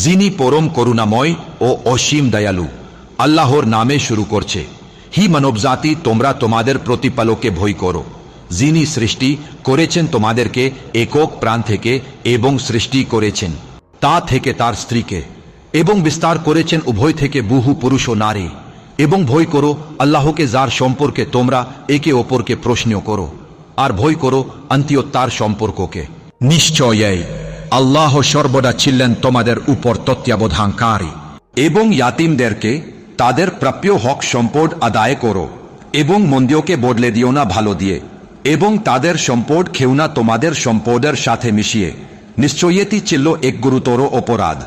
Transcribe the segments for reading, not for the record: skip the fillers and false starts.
যিনি পরম করুণাময় ও অসীম দয়ালু। আল্লাহর নামে শুরু করছে। হি মানবজাতি, তোমরা তোমাদের প্রতিপালককে ভয় করো, যিনি সৃষ্টি করেছেন তোমাদেরকে একক প্রাণ থেকে এবং সৃষ্টি করেছেন তা থেকে তার স্ত্রীকে, এবং বিস্তার করেছেন উভয় থেকে বহু পুরুষ ও নারী। এবং ভয় করো আল্লাহকে, যার সম্পর্কে তোমরা একে অপরকে প্রশ্ন করো, আর ভয় করো অন্ত্যতার সম্পর্ককে। নিশ্চয়ই আল্লাহ সর্বদা ছিলেন তোমাদের উপর তত্ত্বাবধানকারী। এবং ইয়াতিমদেরকে তাদের প্রাপ্য হক সম্পদ আদায় করো, এবং মন্দকে বদলে দিও না ভালো দিয়ে, এবং তাদের সম্পদ খেও না তোমাদের সম্পদের সাথে মিশিয়ে। নিশ্চয়ই এটি ছিল এক গুরুতর অপরাধ।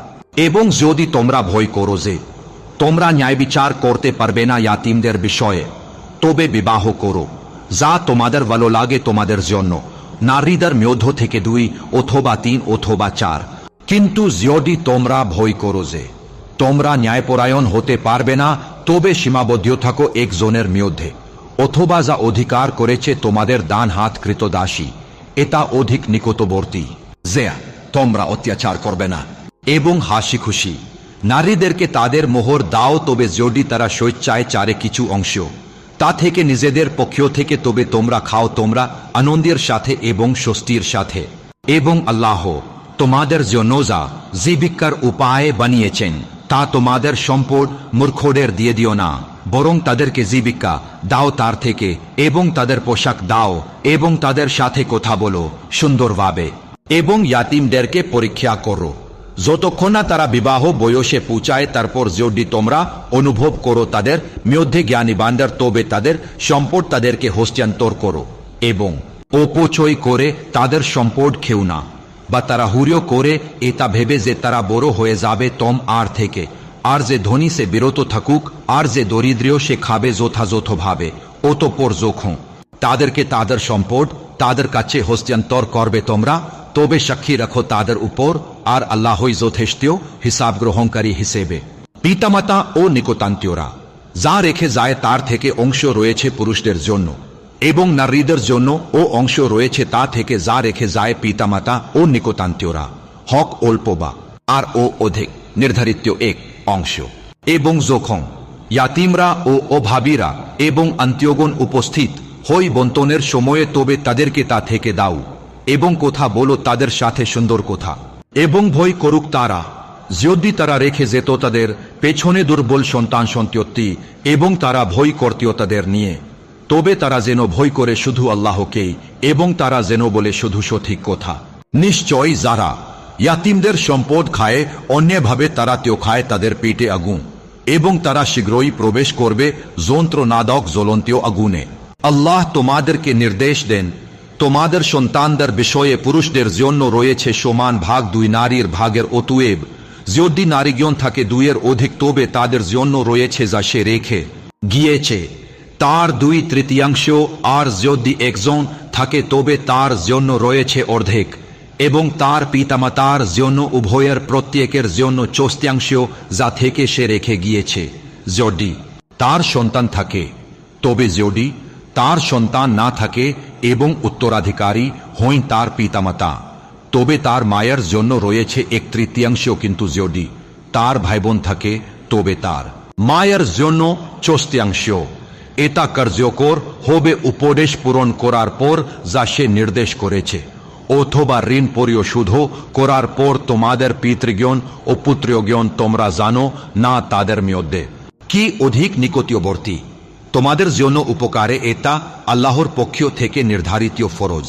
এবং যদি তোমরা ভয় করো যে তোমরা ন্যায় বিচার করতে পারবে না ইয়াতিমদের বিষয়ে, তবে বিবাহ করো, যা তোমাদের ভালো লাগে তোমাদের জন্য, নারীদের মধ্য থেকে 2 অথবা 3 অথবা 4। কিন্তু যদি তোমরা ভয় করো যে তোমরা ন্যায়পরায়ণ হতে পারবে না, তবে সীমাবদ্ধ থাকো একজনের মধ্যে, অথবা যা অধিকার করেছে তোমাদের দান হাত কৃতদাসী, এটা অধিক নিকটবর্তী, যে তোমরা অত্যাচার করবে না। এবং হাসি খুশি নারীদেরকে তাদের মোহর দাও, তবে যদি তারা স্বেচ্ছায় চারে কিছু অংশ তা থেকে নিজেদের পক্ষ থেকে, তবে তোমরা খাও তোমরা আনন্দের সাথে এবং স্বস্তির সাথে। এবং আল্লাহ তোমাদের জন্য যা জীবিকার উপায় বানিয়েছেন তা তোমাদের সম্পদ মূর্খদের দিয়ে দিও না, বরং তাদেরকে জীবিকা দাও তার থেকে, এবং তাদের পোশাক দাও, এবং তাদের সাথে কথা বলো সুন্দরভাবে। এবং ইয়াতিমদেরকে পরীক্ষা করো যতক্ষণ না তারা বিবাহ বয়সে পৌঁছায়, তারপর যদি তোমরা অনুভব করো তাদের মধ্যে জ্ঞানীবানদের, তবে তাদের সম্পদ তাদেরকে হস্তান্তর করো, এবং অপচয় করে তাদের সম্পদ খেও না, বা তারা হুড়িও করে এটা ভেবে যে তারা বড় হয়ে যাবে তোম আর থেকে। আর যে ধনী সে বিরত থাকুক, আর যে দরিদ্র সে খাবে যথাযথভাবে। অতঃপর যখন তাদেরকে তাদের সম্পদ তাদের কাছে হস্তান্তর করবে তোমরা, তবে সাক্ষী রাখো তাদের উপর, আর আল্লাহই যথেষ্ট হিসাব গ্রহণকারী হিসেবে। পিতামাতা ও নিকটাত্মীয়রা যা রেখে যায় তার থেকে অংশ রয়েছে পুরুষদের জন্য, এবং নারীদের জন্য ও অংশ রয়েছে তা থেকে যা রেখে যায় পিতামাতা ও নিকটাত্মীয়রা, হক অল্প বা আর ও অধিক নির্ধারিত এক অংশ। এবং যখন ইয়াতিমরা ও অভাবীরা এবং আত্মীয়গণ উপস্থিত হই বন্টনের সময়ে, তবে তাদেরকে তা থেকে দাও, এবং কথা বলো তাদের সাথে সুন্দর কথা। এবং ভয় করুক তারা, যদি তারা রেখে যেত তাদের পেছনে দুর্বল সন্তান সন্ততি, এবং তারা ভয় করত তাদের নিয়ে, তবে তারা যেন ভয় করে শুধু আল্লাহকেই, এবং তারা যেন বলে শুধু সঠিক কথা। নিশ্চয় যারা ইয়াতিমদের সম্পদ খায় অন্যভাবে, তারা তেও খায় তাদের পেটে আগুন, এবং তারা শীঘ্রই প্রবেশ করবে যন্ত্রণাদায়ক জ্বলন্ত আগুনে। আল্লাহ তোমাদেরকে নির্দেশ দেন, তোমাদের সন্তানদের বিষয়ে পুরুষদের জন্য রয়েছে সমান ভাগ 2 নারীর ভাগের, অতএব যদি নারীগণ থাকে 2-এর অধিক, তবে তাদের জন্য রয়েছে যা সে রেখে গিয়েছে তার 2/3, আর যদি একজন থাকে তবে তার জন্য রয়েছে অর্ধেক, এবং তার পিতামাতার জন্য উভয়ের প্রত্যেকের জন্য 1/4 যা থেকে সে রেখে গিয়েছে, যদি তার সন্তান থাকে। তবে যদি তার সন্তান না থাকে এবং উত্তরাধিকারী হন তার পিতামাতা, তবে তার মায়ের জন্য রয়েছে 1/3, কিন্তু যদি তার ভাইবোন থাকে তবে তার মায়ের জন্য 1/4। এটা কার্যকর হবে উপদেশ পূরণ করার পর যা সে নির্দেশ করেছে, অথবা ঋণ পরিশোধ করার পর। তোমাদের পিতৃগণ ও পুত্রগণ তোমরা জানো না তাদের মধ্যে কি অধিক নিকটবর্তী তোমাদের জন্য উপকারে, এটা আল্লাহর পক্ষ থেকে নির্ধারিত ফরজ।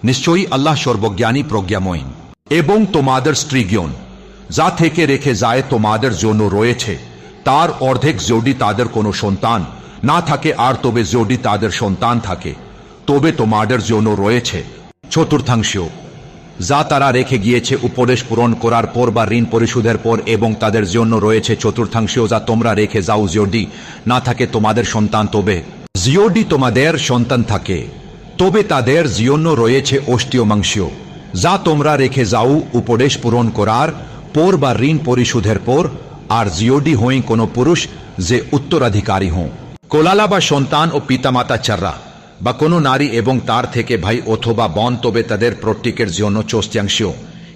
নিশ্চয়ই আল্লাহ সর্বজ্ঞানী প্রজ্ঞাময়। এবং তোমাদের স্ত্রীগণ যা থেকে রেখে যায় তোমাদের জন্য রয়েছে তার অর্ধেক, যদি তাদের কোনো সন্তান না থাকে, আর তবে যদি তাদের সন্তান থাকে তবে তোমাদের জন্য রয়েছে 1/4 যা তারা রেখে গিয়েছে উপদেশ পূরণ করার পর বা ঋণ পরিশোধের পর, এবং তাদের জন্য রয়েছে 1/4 যা তোমরা রেখে যাও যদি না থাকে তোমাদের সন্তান। তবে যদি তোমাদের সন্তান থাকে তবে তাদের জন্য রয়েছে 1/8 যা তোমরা রেখে যাও উপদেশ পূরণ করার পর বা ঋণ পরিশোধের পর। আর যদি হই কোনো পুরুষ যে উত্তরাধিকারী হন, কোলালা বা সন্তান ও পিতামাতা চাররা, বা কোনো নারী এবং তার থেকে ভাই অথবা বোন, তবে তাদের প্রত্যেকের জন্য 1/4,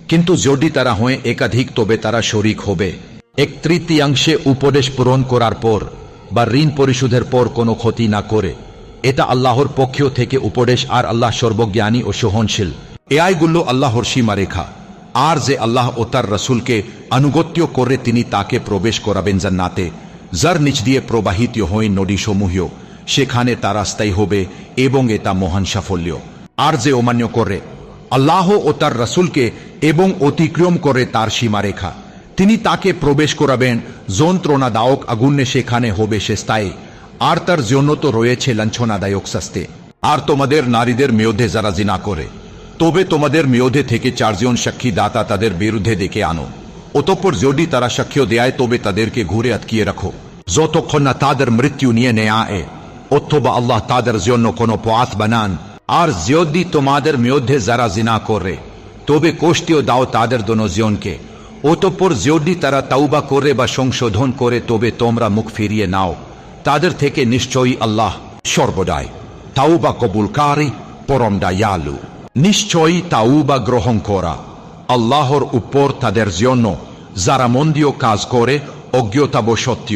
কিন্তু যদি তারা হয় একাধিক তবে তারা শরিক হবে। এক তৃতীয়াংশে উপদেশ পূরণ করার পর বা ঋণ পরিশোধের পর কোনো ক্ষতি না করে, এটা আল্লাহর পক্ষ থেকে উপদেশ, আর আল্লাহ সর্বজ্ঞানী ও সহনশীল। এ আইগুলো আল্লাহর সীমারেখা। আর যে আল্লাহ ও তার রসুলকে আনুগত্য করে তিনি তাকে প্রবেশ করাবেন জান্নাতে, যার নিচ দিয়ে প্রবাহিত হয় নদীসমূহ, সেখানে তারা স্থায়ী হবে এবং এটা মহান সাফল্য। আর যে অমান্য করে আল্লাহ ও তার রসুলকে এবং অতিক্রম করে তার সীমারেখা, তিনি তাকে প্রবেশ করাবেন যন্ত্রণাদায়ক আগুনে, সেখানে হবে সে স্থায়ী, আর তার জন্য তো রয়েছে লাঞ্ছনাদায়ক শাস্তি। আর তোমাদের নারীদের মধ্যে যারা জিনা করে, তবে তোমাদের মধ্যে থেকে 4 জন সাক্ষী দাতা তাদের বিরুদ্ধে ডেকে আনো। অতঃপর যদি তারা সাক্ষ্য দেয় তবে তাদেরকে ঘুরে আটকিয়ে রাখো যতক্ষণ না তাদের মৃত্যু নিয়ে নেয়, অথবা আল্লাহ তাদের জন্য কোনো পথ বানান। আর যদি তোমাদের মধ্যে যারা জিনা করে, তবে কষ্টিও দাও তাদের দুজনকে। অতঃপর যদি তারা তাওবা করে বা সংশোধন করে, তবে তোমরা মুখ ফিরিয়ে নাও তাদের থেকে। নিশ্চয়ই আল্লাহ সর্বদাই তাওবা কবুলকারী, পরম দয়ালু। নিশ্চয়ই তাওবা গ্রহণ করা আল্লাহর উপর তাদের জন্য যারা মন্দিও কাজ করে অজ্ঞতাবশত,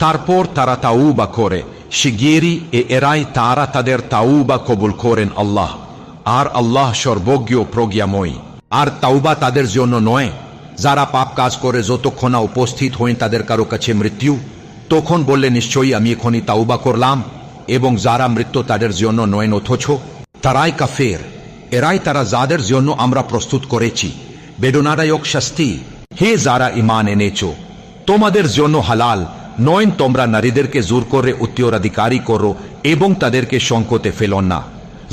তারপর তারা তাওবা করে শিগগিরই, এরাই তারা তাদের তাওবা কবুল করেন আল্লাহ। আর আল্লাহ সর্বজ্ঞ প্রজ্ঞাময়। আর তাওবা তাদের জন্য নয় যারা পাপ কাজ করে যতক্ষণ না উপস্থিত হন তাদের কারো কাছে মৃত্যু, তখন বললে নিশ্চয়ই আমি এখনই তাওবা করলাম। এবং যারা মৃত্যু তাদের জন্য নয়, অথচ তারাই কাফের। এরাই তারা যাদের জন্য আমরা প্রস্তুত করেছি বেদনাদায়ক শাস্তি। হে যারা ঈমান এনেছ, তোমাদের জন্য হালাল নয় তোমরা নারীদেরকে জোর করে উত্তরাধিকারী করো এবং তাদেরকে সংকটে ফেলো না,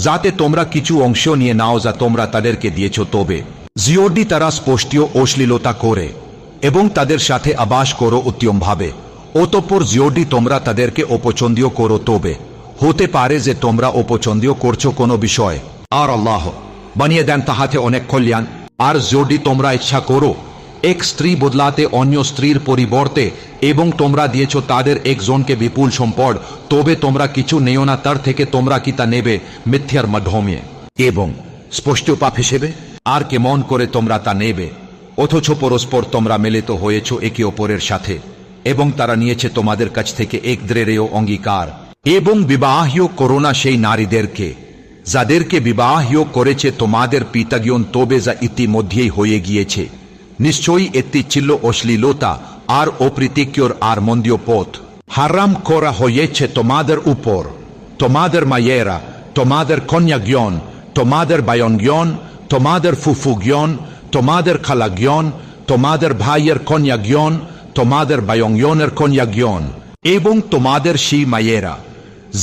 যাতে তোমরা কিছু অংশ নিয়ে নাও যা তোমরা তাদেরকে দিয়েছ। তবে যদি তারা স্পষ্ট অশ্লীলতা করে এবং তাদের সাথে আবাস করো উত্তমভাবে, অতঃপর যদি তোমরা তাদেরকে অপছন্দীয় করো, তবে হতে পারে যে তোমরা অপছন্দীয় করছো কোনো বিষয়, আর আল্লাহ বানিয়ে দেন তাহাতে অনেক কল্যাণ। আর যদি তোমরা ইচ্ছা করো এক স্ত্রী বদলাতে অন্য স্ত্রীর পরিবর্তে, এবং তোমরা দিয়েছ তাদের একজনকে বিপুল সম্পদ, তবে তোমরা কিছু নেও না তার থেকে। তোমরা কি তা নেবে মিথ্যার মাধ্যমে এবং স্পষ্ট পাপ হিসেবে? আর কেমন করে তোমরা তা নেবে, অথচ পরস্পর তোমরা মিলিত হয়েছ একে অপরের সাথে, এবং তারা নিয়েছে তোমাদের কাছ থেকে এক দৃঢ় অঙ্গীকার। এবং বিবাহিও করো না সেই নারীদেরকে যাদেরকে বিবাহিও করেছে তোমাদের পিতাগণ, তবে যা ইতিমধ্যেই হয়ে গিয়েছে। নিশ্চয়ই এটি ছিল অশ্লীলতা আর অপ্রীতিকর আর মন্দীয় পথ। হারাম করা হয়েছে তোমাদের উপর তোমাদের মায়েরা, তোমাদের কন্যাগণ, তোমাদের বায়নগণ, তোমাদের ফুফুগণ, তোমাদের খালাগণ, তোমাদের ভাইয়ের কন্যাগণ, তোমাদের বায়নগণের কন্যাগণ, এবং তোমাদের সেই মায়েরা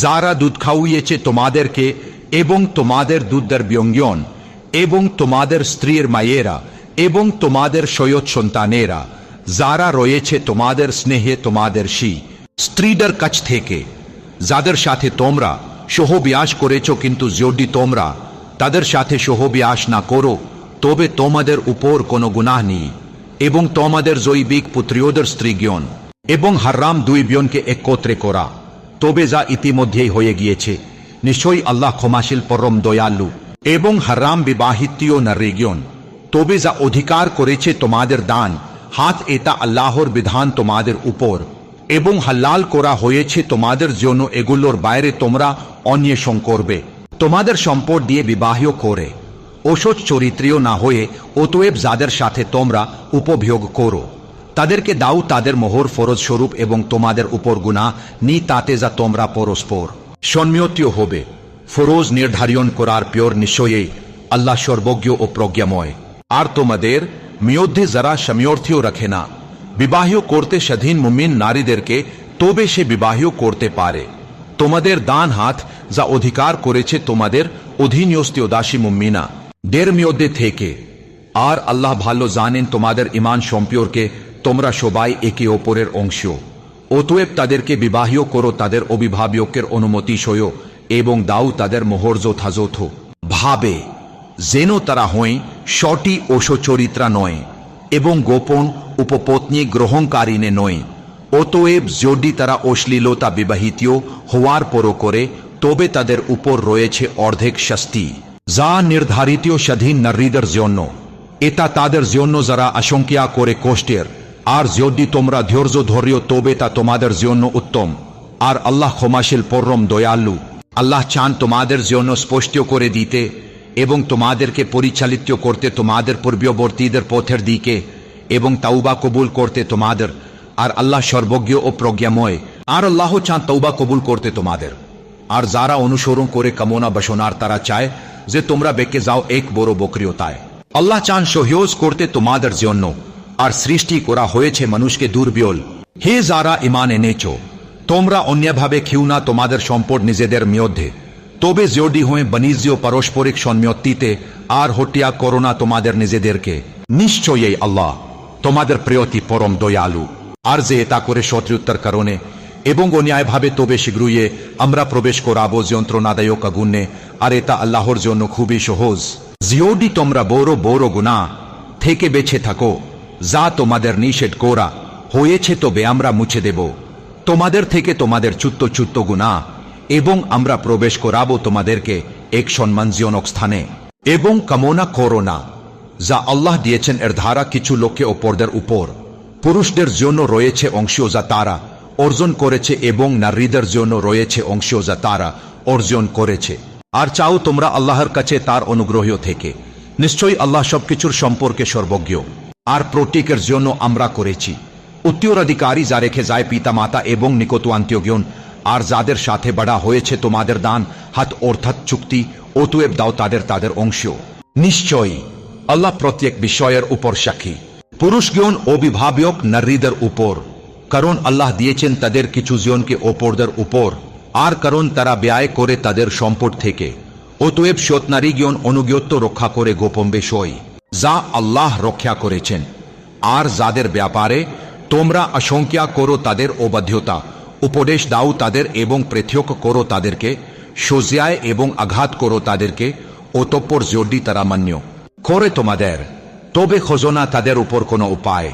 যারা দুধ খাওয়িয়েছে তোমাদেরকে, এবং তোমাদের দুধের ব্যঙ্গন, এবং তোমাদের স্ত্রীর মায়েরা, এবং তোমাদের সৈয়দ সন্তানেরা যারা রয়েছে তোমাদের স্নেহে তোমাদের সেই স্ত্রীদের কাছ থেকে যাদের সাথে তোমরা সহবাস করেছ। কিন্তু যদি তোমরা তাদের সাথে সহবাস না করো, তবে তোমাদের উপর কোনো গুনাহ নেই। এবং তোমাদের জৈবিক পুত্রীয়দের স্ত্রীগণ এবং হারাম 2 বোনকে একত্রে করা, তবে যা ইতিমধ্যেই হয়ে গিয়েছে। নিশ্চয়ই আল্লাহ ক্ষমাশীল, পরম দয়ালু। এবং হারাম বিবাহিতীয় নারীগণ, তবে যা অধিকার করেছে তোমাদের দান হাত, এটা আল্লাহর বিধান তোমাদের উপর, এবং হালাল করা হয়েছে তোমাদের জন্য এগুলোর বাইরে তোমরা অন্বেষণ করবে। তোমাদের সম্পদ দিয়ে বিবাহ করে অসৎ চরিত্রীয় না হয়ে, অতএব যাদের সাথে তোমরা উপভোগ করো তাদেরকে দাও তাদের মোহর ফরজ স্বরূপ, এবং তোমাদের উপর গুনাহ নি তাতে যা তোমরা পরস্পর সম্মতীয় হবে। ফরজ নির্ধারণ করার পর নিশ্চয়ই আল্লাহ সর্বজ্ঞ ও প্রজ্ঞাময়। আর তোমাদের মধ্যে যারা সামর্থ্য রাখে না বিবাহ করতে স্বাধীন মুমিন নারীদেরকে, তবে সে বিবাহ করতে পারে তোমাদের দান হাত যা অধিকার করেছে তোমাদের অধীনস্থ দাসী মুমিনা দের মধ্যে থেকে। আর আল্লাহ ভালো জানেন তোমাদের ঈমান সম্পর্কে, তোমরা সবাই একে অপরের অংশ। অতএব তাদেরকে বিবাহ করো তাদের অভিভাবকের অনুমতি সহ, এবং দাও তাদের মোহর যথাযথ ভাবে, যেন তারা হয় সটি ও সচরিত্রা নয়, এবং গোপন উপপত্নী গ্রহণকারিণী নয়। অতএব যদি তারা অশ্লীলতা বিবাহিত হওয়ার পরও করে, তবে তাদের উপর রয়েছে অর্ধেক শাস্তি, যা নির্ধারিত স্বাধীন নারীদের জন্য। এটা তাদের জন্য যারা আশঙ্কা করে কষ্টের, আর যদি তোমরা ধৈর্য ধরিও তবে তা তোমাদের জন্য উত্তম। আর আল্লাহ ক্ষমাশীল পরম দয়ালু। আল্লাহ চান তোমাদের জন্য স্পষ্ট করে দিতে এবং তোমাদেরকে পরিচালিত করতে তোমাদের পূর্ববর্তীদের পথের দিকে এবং তাওবা কবুল করতে তোমাদের। আর আল্লাহ সর্বজ্ঞ ও প্রজ্ঞাময়। আর আল্লাহ চান তাওবা কবুল করতে তোমাদের। আর যারা অনুসরণ করে কামনা বাসনার তারা চায় যে তোমরা বেঁকে যাও এক বড় বক্রিয়তায়। আল্লাহ চান সহ্য করতে তোমাদের জন্য। আর সৃষ্টি করা হয়েছে মানুষকে দুর্বল। হে যারা ঈমান এনেছ, তোমরা অন্যভাবে খেও না তোমাদের সম্পদ নিজেদের মধ্যে, তবে যদি হয় বাণিজ্য পারস্পরিক সম্মতিতে, আর হত্যা করো না তোমাদের নিজেদেরকে। নিশ্চয়ই আল্লাহ তোমাদের প্রিয়তি পরম দয়ালু। আর যে এটা করে শত্রুতার কারণে এবং অন্যায়ভাবে তবে শীঘ্রই আমরা প্রবেশ করাবো যন্ত্রণাদায়ক আগুনে। আর এটা আল্লাহর জন্য খুবই সহজ। যদি তোমরা বড় বড় গুনাহ থেকে বেঁচে থাকো যা তোমাদের নিষেধ করা হয়েছে, তবে আমরা মুছে দেব তোমাদের থেকে তোমাদের ছোট্ট ছোট্ট গুনাহ, এবং আমরা প্রবেশ করাবো তোমাদেরকে এক সম্মানজনক স্থানে। এবং কামনা করো না যা আল্লাহ দিয়েছেন এর ধারা কিছু লোককে অপরদের উপর। পুরুষদের জন্য রয়েছে অংশ যা তারা অর্জন করেছে, এবং নারীদের জন্য রয়েছে অংশ যা তারা অর্জন করেছে। আর চাও তোমরা আল্লাহর কাছে তার অনুগ্রহ থেকে। নিশ্চয়ই আল্লাহ সবকিছুর সম্পর্কে সর্বজ্ঞ। আর প্রত্যেকের জন্য আমরা করেছি উত্তরাধিকারী যা রেখে যায় পিতা মাতা এবং নিকট আত্মীয়গণ, আর যাদের সাথে বাড়া হয়েছে তোমাদের দান হাত অর্থাৎ চুক্তি, অতএব দাও তাদের তাদের অংশ। নিশ্চয়ই আল্লাহ প্রত্যেক বিষয়ের উপর সাক্ষী। পুরুষগণ অভিভাবক নারীদের উপর, কারণ আল্লাহ দিয়েছেন তাদের কিছু জনকে অপরদের উপর, আর কারণ তারা ব্যয় করে তাদের সম্পদ থেকে। অতএব সৎ নারীগণ অনুগত্য রক্ষা করে গোপন বিষয় যা আল্লাহ রক্ষা করেছেন। আর যাদের ব্যাপারে তোমরা আশঙ্কা করো তাদের অবাধ্যতা উপদেশ দাও তাদের, এবং পৃথক করো তাদেরকে সোজায় এবং আঘাত করো তাদেরকে। অতঃপর যদি তারা মান্য করে তোমাদের, তবে খোঁজো না তাদের উপর কোনো উপায়।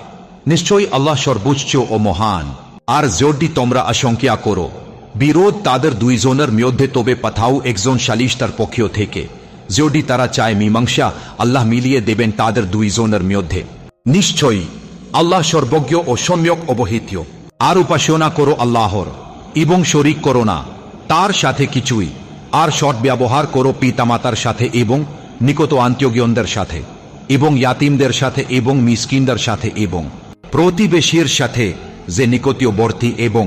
নিশ্চয়ই আল্লাহ সর্বোচ্চ ও মহান। আর যদি তোমরা আশঙ্কা করো বিরোধ তাদের দুইজনের মধ্যে, তবে পাঠাও একজন সালিশতার পক্ষ থেকে। যদি তারা চায় মীমাংসা, আল্লাহ মিলিয়ে দেবেন তাদের দুইজনের মধ্যে। নিশ্চয়ই আল্লাহ সর্বজ্ঞ ও সম্যক অবহিত। আর উপাসনা করো আল্লাহর এবং শরিক করো না তার সাথে কিছুই। আর সৎ ব্যবহার করো পিতামাতার সাথে এবং নিকট আত্মীয়গণদের সাথে এবং ইয়াতিমদের সাথে এবং মিসকিনদের সাথে এবং প্রতিবেশীর সাথে যে নিকটবর্তী এবং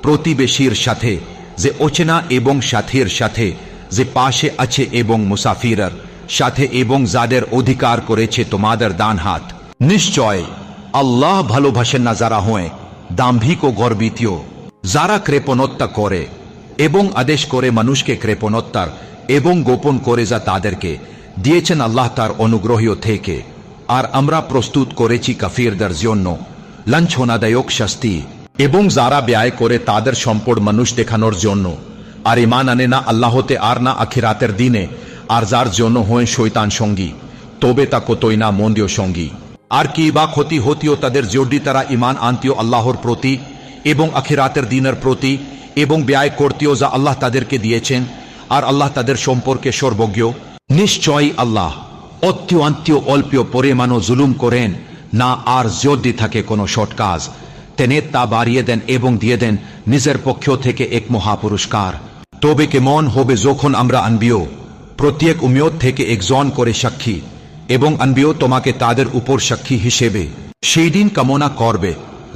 প্রতিবেশীর সাথে যে অচেনা এবং সাথীর সাথে যে পাশে আছে এবং মুসাফিরের সাথে এবং যাদের অধিকার করেছে তোমাদের দান হাত। নিশ্চয় আল্লাহ ভালোবাসেন না যারা হয় দাম্ভিক ও গর্বিত, যারা কৃপণতা করে এবং আদেশ করে মানুষকে কৃপণতার এবং গোপন করে যা তাদেরকে দিয়েছেন আল্লাহ তার অনুগ্রহ থেকে। আর আমরা প্রস্তুত করেছি কাফিরদের জন্য লাঞ্ছনাদায়ক শাস্তি, এবং যারা ব্যয় করে তাদের সম্পদ মানুষ দেখানোর জন্য, আর ঈমান আনে না আল্লাহতে আর না আখিরাতের দিনে, আর যার জন্য হয় শয়তান সঙ্গী, তবে তা কতই না মন্দীয় সঙ্গী। আর কি বা ক্ষতি হতিও তাদের যদি তারা ঈমান আনতিও আল্লাহর প্রতি এবং আখিরাতের দিনের প্রতি, এবং ব্যয় করতেও যা আল্লাহ তাদেরকে দিয়েছেন, আর আল্লাহ তাদের সম্পর্কে সর্বজ্ঞ। নিশ্চয়ই আল্লাহ অত্যন্ত অল্প পরিমাণও জুলুম করেন না, আর যদি থাকে কোনো সৎ কাজ তেনে তা বাড়িয়ে দেন এবং দিয়ে দেন নিজের পক্ষ থেকে এক মহাপুরস্কার। তবে কেমন হবে যখন আমরা আনবিও প্রত্যেক উম্মত থেকে একজন করে সাক্ষী, এবং আনবিও তোমাকে তাদের উপর সাক্ষী হিসেবে সেই দিন কামনা করবে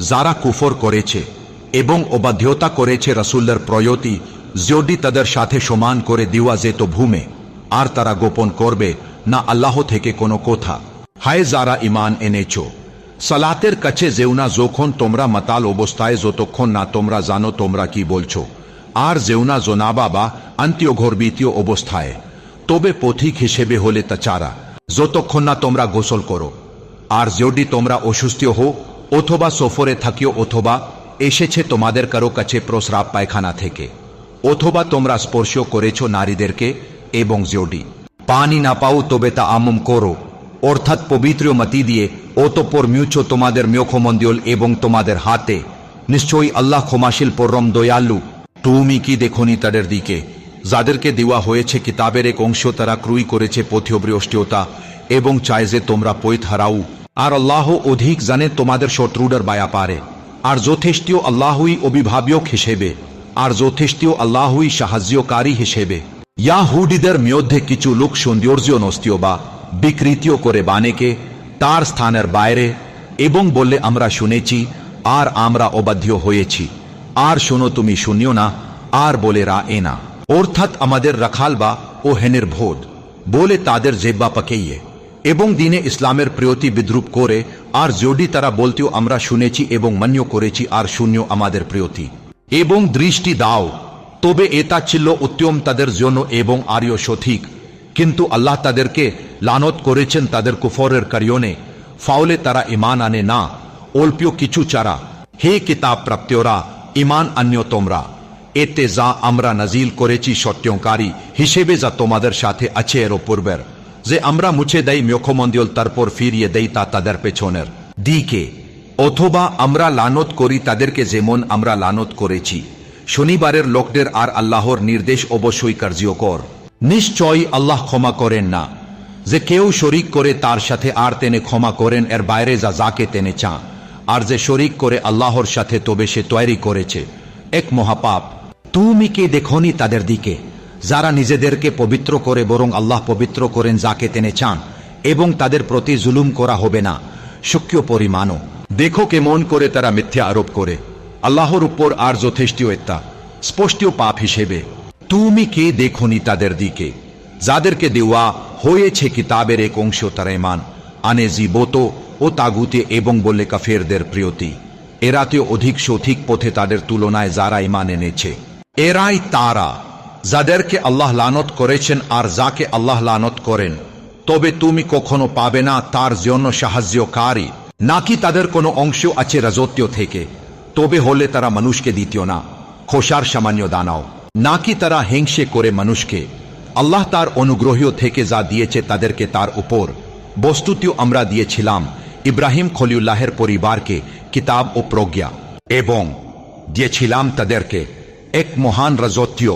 যারা কুফর করেছে এবং অবাধ্যতা করেছে রাসূলের প্রয়তি, যদি তাদের সাথে সমান করে দেওয়া যেত ভূমে, আর তারা গোপন করবে না আল্লাহ থেকে কোনো কথা। হায় যারা ঈমান এনেছ, সালাতের কাছে যেও না যখন তোমরা মাতাল অবস্থায়, যতক্ষণ না তোমরা জানো তোমরা কি বলছো, আর যেও না জনাবা বা আন্তঃগর্ভীয় অবস্থায়, তবে পথিক হিসেবে হলে তা চারা, যতক্ষণ না তোমরা গোসল করো। আর যদি তোমরা অসুস্থ হো অথবা সফরে থাকিও, অথবা এসেছে তোমাদের কারো কাছে প্রস্রাব পায়খানা থেকে, অথবা তোমরা স্পর্শ করেছ নারীদেরকে, এবং যদি পানি না পাও তবে তা আমম করো, অর্থাৎ পবিত্র মতি দিয়ে, অতঃপর মিউছ তোমাদের মুখমণ্ডল এবং তোমাদের হাতে। নিশ্চয়ই আল্লাহ ক্ষমাশীল পরম দয়ালু। তুমি কি দেখনি তাদের দিকে যাদেরকে দেওয়া হয়েছে কিতাবের এক অংশ তারা ক্রয় করেছে পথিবৃষ্টিতা এবং চায় যে তোমরা পথ হারাও। আর আল্লাহ অধিক জানে তোমাদের শত্রুদের ব্যাপারে। আর যথেষ্টও আল্লাহই অভিভাবক হিসেবে, আর যথেষ্টও আল্লাহই সাহায্যকারী হিসেবে। ইয়াহুদীদের মধ্যে কিছু লোক সৌন্দর্য নষ্টীয় বা বিকৃতিও করে বানেকে তার স্থানের বাইরে, এবং বললে আমরা শুনেছি আর আমরা অবাধ্য হয়েছি, আর শোনো তুমি শুনিও না, আর বলে রা এ না, অর্থাৎ আমাদের রাখাল বা ও হেনের ভোদ বলে তাদের জেব্বা পাকাইয়ে, এবং দিনে ইসলামের প্রতি বিদ্রুপ করে। আর যদি তারা বলতেও আমরা শুনেছি এবং মান্য করেছি আর শূন্য আমাদের প্রতি এবং দৃষ্টি দাও, তবে এটা ছিল উত্তম তাদের জন্য এবং আরও সঠিক। কিন্তু আল্লাহ তাদেরকে লানত করেছেন তাদের কুফরের কারণে, ফাউলে তারা ইমান আনে না অল্প কিছু চারা। হে কিতাব প্রাপ্তরা, ইমান আন্য তোমরা, এতে যা আমরা নাজিল করেছি সত্যকারী হিসেবে যা তোমাদের সাথে আছে এর পূর্বের, যে আমরা মুছে দেই মুখমন্দির তারপর ফিরিয়ে দেই তা তাদের পেছনের দিকে, অথবা আমরা লানত করি তাদেরকে যেমন আমরা লানত করেছি শনিবারের লোকদের। আর আল্লাহর নির্দেশ অবশ্যই কার্যকর। নিশ্চয়ই আল্লাহ ক্ষমা করেন না যে কেউ শরিক করে তার সাথে, আর তেনে ক্ষমা করেন এর বাইরে যা যাকে তেনে চান। আর যে শরিক করে আল্লাহর সাথে তবে সে তৈরি করেছে এক মহাপাপ। তুমি কি দেখনি তাদের দিকে যারা নিজেদেরকে পবিত্র করে, বরং আল্লাহ পবিত্র করেন যাকে তেনে চান, এবং তাদের প্রতি জুলুম করা হবে না সূক্ষ্ম পরিমাণও। দেখো কেমন করে তারা মিথ্যা আরোপ করে আল্লাহর উপর, আর যথেষ্ট একটা স্পষ্ট পাপ হিসেবে। তুমি কি দেখনি তাদের দিকে যাদেরকে দেওয়া হয়েছে কিতাবের এক অংশ তারা ঈমান আনে জীবত ও তাগুতে, এবং বলে কাফেরদের প্রিয়তি এরাতেও অধিক সঠিক পথে তাদের তুলনায় যারা ঈমান এনেছে। এরাই তারা যাদেরকে আল্লাহ লানত করেছেন, আর যাকে আল্লাহ লানত করেন তবে তুমি কখনো পাবে না তার জন্য সাহায্যকারী, নাকি তাদের কোনো অংশ আছে রাজত্ব থেকে, তবে হলে তারা মানুষকে দিতীয় না খোসার সামান্য দানাও, নাকি তারা হিংসে করে মানুষকে আল্লাহ তার অনুগ্রহ থেকে যা দিয়েছে তাদেরকে তার উপর। বস্তুতেও আমরা দিয়েছিলাম ইব্রাহিম খলিলুল্লাহের পরিবারকে কিতাব ও প্রজ্ঞা, এবং দিয়েছিলাম তাদেরকে এক মহান রাজত্ব।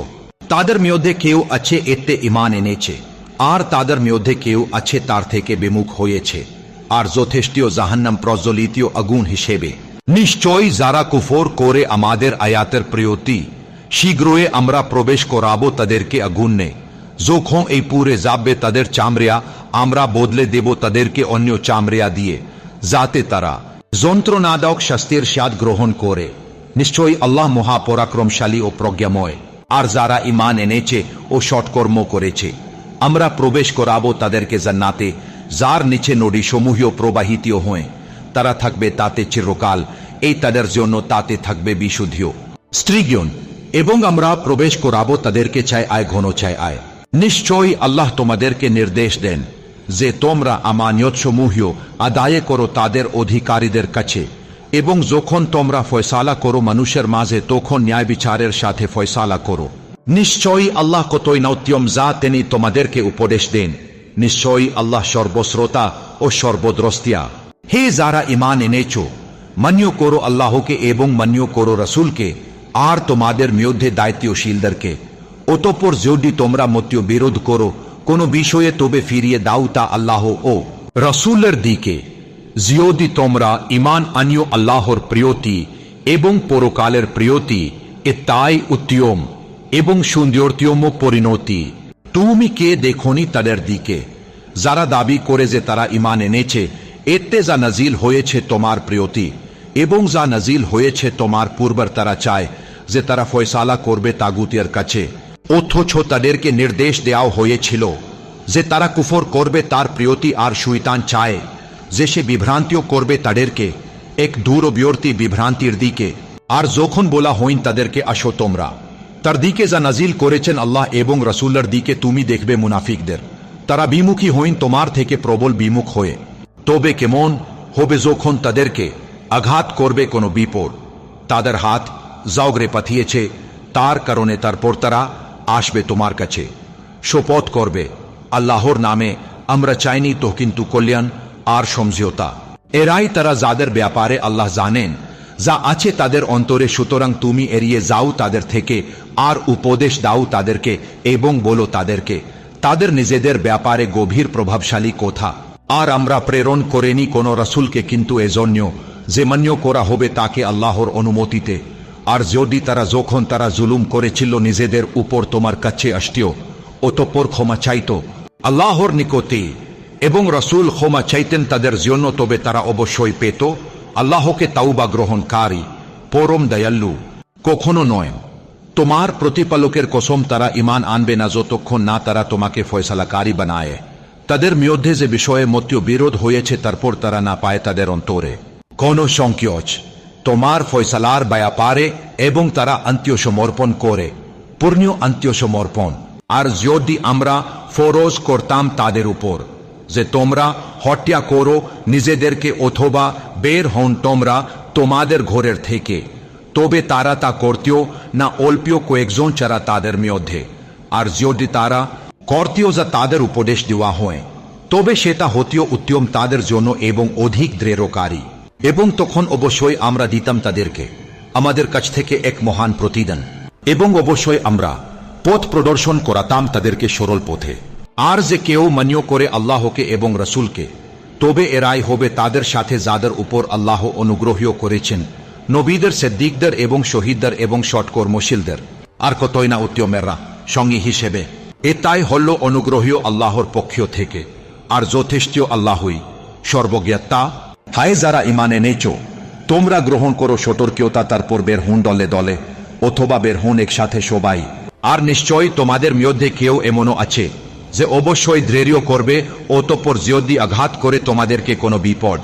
তাদের মধ্যে কেউ আছে এতে ঈমান এনেছে, আর তাদের মধ্যে কেউ আছে তার থেকে বিমুখ হয়েছে, আর যথেষ্ট জাহান্নাম প্রজ্বলিত আগুন হিসেবে। নিশ্চয়ই যারা কুফর করে আমাদের আয়াতের প্রতি, শীঘ্রই আমরা প্রবেশ করাবো তাদেরকে আগুনে, যখন এই পুরে যাবে তাদের চামড়া আমরা বদলে দেব তাদেরকে অন্য চামড়া দিয়ে, যাতে তারা যন্ত্রণাদায়ক শাস্তির স্বাদ গ্রহণ করে। নিশ্চয়ই আল্লাহ মহাপরাক্রমশালী ও প্রজ্ঞাময়। আর যারা ঈমান এনেছে ও সৎকর্ম করেছে, আমরা প্রবেশ করাবো তাদেরকে জান্নাতে, যার নিচে নদী সমূহ প্রবাহিত হয়ে, তারা থাকবে তাতে চিরকাল, এই তাদের জন্য তাতে থাকবে বিশুদ্ধ স্ত্রীগণ, এবং আমরা প্রবেশ করাবো তাদেরকে চায় আয় ঘন চায় আয়। নিশ্চয়ই আল্লাহ তোমাদেরকে নির্দেশ দেন যে তোমরা আমানিয়ত সমূহ আদায় করো তাদের অধিকারীদের কাছে, এবং যখন তোমরা ফয়সালা করো মানুষের মাঝে, তখন ন্যায় বিচারের সাথে ফয়সালা করো। নিশ্চয়ই আল্লাহ কতই নৌত্যম যা তিনি তোমাদেরকে উপদেশ দেন। নিশ্চয়ই আল্লাহ সর্বশ্রোতা ও সর্বদ্রষ্টিয়া। হে যারা ঈমান এনেছো, মান্য করো আল্লাহকে এবং মান্য করো রাসূলকে, আর তোমাদের মধ্যে দায়িত্বশীলদেরকে। অতঃপর যদি তোমরা মতীয় বিরোধ করো কোন বিষয়ে, তবে ফিরিয়ে দাও তা আল্লাহ ও রাসূলের দিকে। যদি তোমরা ঈমান আনিও আল্লাহর প্রিয়তি এবং পরকালের প্রিয়তি, এ তাই উত্তম এবং সুন্দরতম পরিণতি। তুমি কে দেখনি তাদের দিকে যারা দাবি করে যে তারা ঈমান এনেছে, এতে যা নাজিল হয়েছে তোমার প্রিয়তি, এবং যা নাজিল হয়েছে তোমার পূর্বের, তারা চায় যে তারা ফয়সালা করবে তাগুতের কাছে, অথচ তাদেরকে নির্দেশ দেওয়া হয়েছিল যে তারা কুফর করবে তার প্রিয়তি। আর শয়তান চায় যে সে বিভ্রান্তিও করবে তাদেরকে এক দূরবর্তী বিভ্রান্তির দিকে। আর যখন বলা হইন তাদেরকে আসো তোমরা তার দিকে যা নাজিল করেছেন আল্লাহ এবং রাসূলের দিকে, তুমি দেখবে মুনাফিকদের তারা বিমুখী হইন তোমার থেকে প্রবল বিমুখ হয়ে। তবে কেমন হবে যখন তাদেরকে আঘাত করবে কোনো বিপদ, তাদের হাত জাওগরে পাঠিয়েছে, তার কারণে তারপর তারা আসবে তোমার কাছে, শপথ করবে আল্লাহর নামে আমরা চাইনি তো কিন্তু কল্যাণ আর সমঝোতা। এরাই তারা যাদের ব্যাপারে আল্লাহ জানেন যা আছে তাদের অন্তরে, সুতরাং তুমি এড়িয়ে যাও তাদের থেকে, আর উপদেশ দাও তাদেরকে এবং বলো তাদেরকে তাদের নিজেদের ব্যাপারে গভীর প্রভাবশালী কথা। আর আমরা প্রেরণ করেনি কোন রাসূলকে কিন্তু এজন্য যে মান্য করা হবে তাকে আল্লাহর অনুমতিতে। আর যদি যখন তারা জুলুম করেছিল নিজেদের উপর তোমার কাছে আসতিও অতঃপর ক্ষমা চাইত আল্লাহর নিকটে এবং রাসূল ক্ষমা চাইতেন তাদের জন্য, তবে তারা অবশ্যই পেত আল্লাহকে তাওবা গ্রহণকারী পরম দয়ালু। কখনো নয়, তোমার প্রতিপালকের কসম তারা ঈমান আনবে না যতক্ষণ না তারা তোমাকে ফয়সালাকারী বানায়। তাদের মধ্যে যে বিষয়ে মতবিরোধ হয়েছে তারপর তারা না পায় তাদের অন্তরে কোন সংকোচ তোমার ফয়সালার ব্যাপারে এবং তারা আত্মসমর্পণ করে পূর্ণ আত্মসমর্পণ। আর যদি আমরা ফরজ করতাম তাদের উপর যে তোমরা হত্যা করো নিজেদেরকে অথবা বের হন তোমরা তোমাদের ঘরের থেকে, তবে তারা তা করতেও না অল্প কয়েকজন ছাড়া তাদের মধ্যে। আর যদি তারা করতেও যা তাদের উপদেশ দেওয়া হয় তবে সেটা হতেও উত্তম তাদের জন্য এবং অধিক দৃঢ়কারী। এবং তখন অবশ্যই আমরা দিতাম তাদেরকে আমাদের কাছ থেকে এক মহান প্রতিদান, এবং অবশ্যই আমরা পথ প্রদর্শন করাতাম তাদেরকে সরল পথে। আর যে কেউ মান্য করে আল্লাহকে এবং রাসূলকে তবে এরাই হবে তাদের সাথে যাদের উপর আল্লাহ অনুগ্রহ করেছেন, নবীদের, সিদ্দিকদের এবং শহীদদের এবং সৎকর্মশীলদের। আর কতই না উত্তমেরা সঙ্গী হিসেবে। এটাই হল অনুগ্রহ আল্লাহর পক্ষ থেকে, আর যথেষ্ট আল্লাহই সর্বজ্ঞাতা। হায় যারা ঈমান এনেছো, তোমরা গ্রহণ করো সতর্কতা, তারপর বের হুন দলে দলে অথবা বের হুন একসাথে সবাই। আর নিশ্চয়ই তোমাদের মধ্যে কেউ এমনও আছে যে অবশ্যই দৃঢ় করবে, অতঃপর যদি আঘাত করে তোমাদেরকে কোনো বিপদ,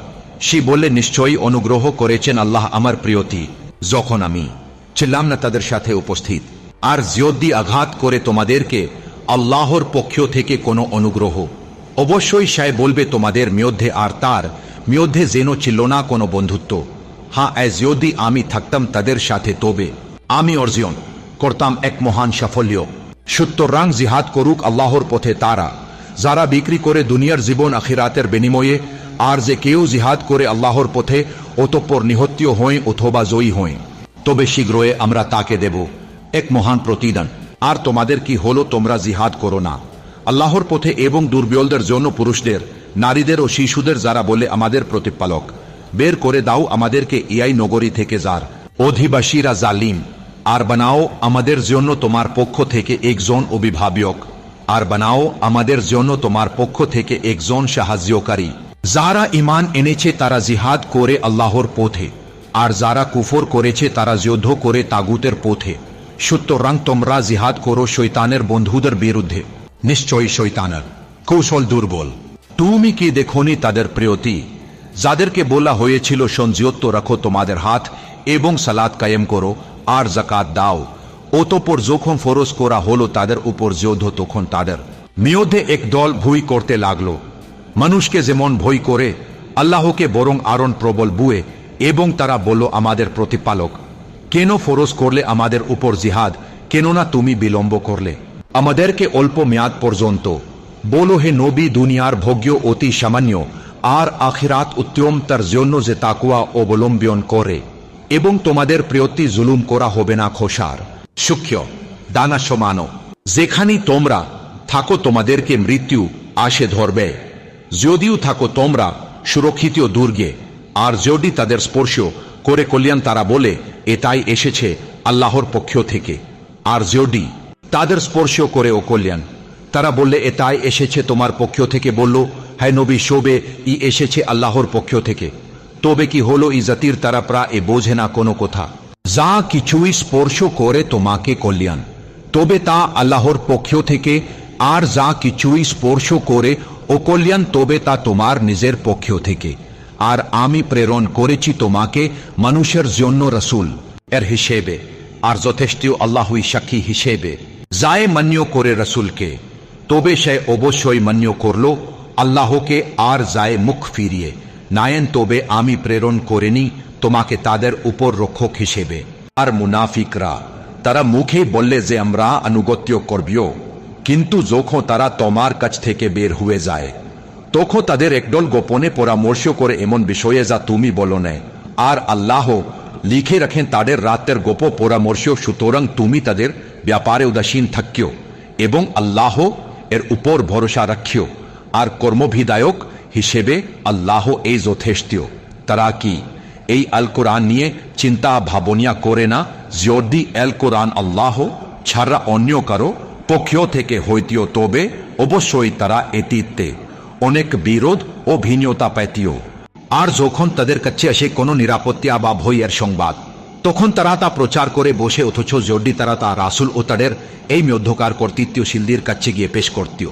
সে বলে নিশ্চয়ই অনুগ্রহ করেছেন আল্লাহ আমার প্রিয়তি, যখন আমি ছিলাম না তাদের সাথে উপস্থিত। আর যদি আঘাত করে তোমাদেরকে আল্লাহর পক্ষ থেকে কোনো অনুগ্রহ, অবশ্যই সে বলবে তোমাদের মধ্যে আর তার মধ্যে যেন ছিল না কোনো বন্ধুত্ব। হ্যাঁ, যদি আমি থাকতাম তাদের সাথে তবে আমি অর্জন করতাম এক মহান সাফল্য। সুতরাং জিহাদ করুক আল্লাহর পথে তারা যারা বিক্রি করে দুনিয়ার জীবন আখিরাতের বিনিময়ে। আর যে কেউ জিহাদ করে আল্লাহর পথে অতঃপর নিহত হয় অথবা জয়ী হয় তবে শীঘ্রই আমরা তাকে দেব এক মহান প্রতিদান। আর তোমাদের কি হলো, তোমরা জিহাদ করো না আল্লাহর পথে এবং দুর্বলদের জন্য, পুরুষদের, নারীদের ও শিশুদের, যারা বলে আমাদের প্রতিপালক বের করে দাও আমাদেরকে এই নগরী থেকে যার অধিবাসীরা জালিম। আর বানাও আমাদের জন্য তোমার পক্ষ থেকে একজন অভিভাবক, আর বানাও আমাদের জন্য তোমার পক্ষ থেকে একজন সাহায্যকারী। যারা ঈমান এনেছে তারা জিহাদ করে আল্লাহর পথে, আর যারা কুফর করেছে তারা যুদ্ধ করে তাগুতের পথে। সুতরাং তোমরা জিহাদ করো শয়তানের বন্ধুদের বিরুদ্ধে, নিশ্চয়ই শয়তানের কৌশল দুর্বল। তুমি কি দেখোনি তাদের প্রিয়তি যাদেরকে বলা হয়েছিল সংযত রাখো তোমাদের হাত এবং সালাত কায়েম করো আর যাকাত দাও, অতঃপর যখন ফরজ করা হলো তাদের উপর যুদ্ধ তখন তাদের মধ্যে এক দল ভয় করতে লাগলো মানুষকে যেমন ভয় করে আল্লাহকে বরং আরো প্রবল বুয়ে, এবং তারা বলল আমাদের প্রতিপালক কেন ফরজ করলে আমাদের উপর জিহাদ, কেননা তুমি বিলম্ব করলে আমাদেরকে অল্প মেয়াদ পর্যন্ত। বলো হে নবী, দুনিয়ার ভোগ্য অতি সামান্য, আর আখিরাত উত্তম তার জন্য যে তাকওয়া অবলম্বন করে, এবং তোমাদের প্রিয়তি জুলুম করা হবে না খোসার সূক্ষ্ম দানা সমানো। যেখানে তোমরা থাকো তোমাদেরকে মৃত্যু আসে ধরবে, যদিও থাকো তোমরা সুরক্ষিত দুর্গে। আর যদি তাদের স্পর্শ করে কল্যাণ তারা বলে এটাই এসেছে আল্লাহর পক্ষ থেকে, আর যদি তাদের স্পর্শ করে ও কল্যাণ তারা বললে এটাই এসেছে তোমার পক্ষ থেকে, বলল হ্যাঁ নবী শোবে ই এসেছে আল্লাহর পক্ষ থেকে, তবে কি হলো ই জাতির তারা প্রায় বোঝে না কোনো কথা। যা কিছুই স্পর্শ করে তোমাকে কল্যাণ তবে তা আল্লাহর পক্ষ থেকে, আর যা কিছুই স্পর্শ করে ও কল্যাণ তবে তা তোমার নিজের পক্ষ থেকে। আর আমি প্রেরণ করেছি তোমাকে মানুষের জন্য রাসূল এর হিসেবে, আর যথেষ্ট আল্লাহই সাক্ষী হিসেবে। যায় মান্য করে রাসূলকে তবে সে অবশ্যই মান্য করল আল্লাহকে, আর যায় মুখ ফিরিয়ে নায়েন তবে আমি প্রেরণ করিনি তোমাকে তাদের উপর রক্ষক হিসেবে। আর মুনাফিকরা তারা মুখে বললে যে আমরা আনুগত্য করবিও, কিন্তু যখন তারা তোমার কাছ থেকে বের হয়ে যায় তখন তাদের একদল গোপনে পরামর্শ করে এমন বিষয়ে যা তুমি বলো না, আর আল্লাহ লিখে রাখেন তাদের রাতের গোপ পরামর্শ। সুতরাং তুমি তাদের ব্যাপারে উদাসীন থাকিও এবং আল্লাহ এর উপর ভরসা রাখিও। আর কর্মবিধায়ক হিসেবে আল্লাহ এই যথেষ্ট। তারা কি এই আল কোরআন নিয়ে চিন্তা ভাবনিয়া করে না? যদি আল কোরআন আল্লাহ ছাড়া অন্য কারো পক্ষ থেকে হইতিও তবে অবশ্যই তারা এটিতে অনেক বিরোধ ও ভিন্নতা পাইতিও। আর যখন তাদের কাছে আসে কোনো নিরাপত্তা বা ভয়ের সংবাদ, তখন তারা তা প্রচার করে বসে, অথচ যদি তারা তা রাসূল ও তাদের এই মধ্যকার কর্তৃত্বশীলদের কাছে গিয়ে পেশ করতিও,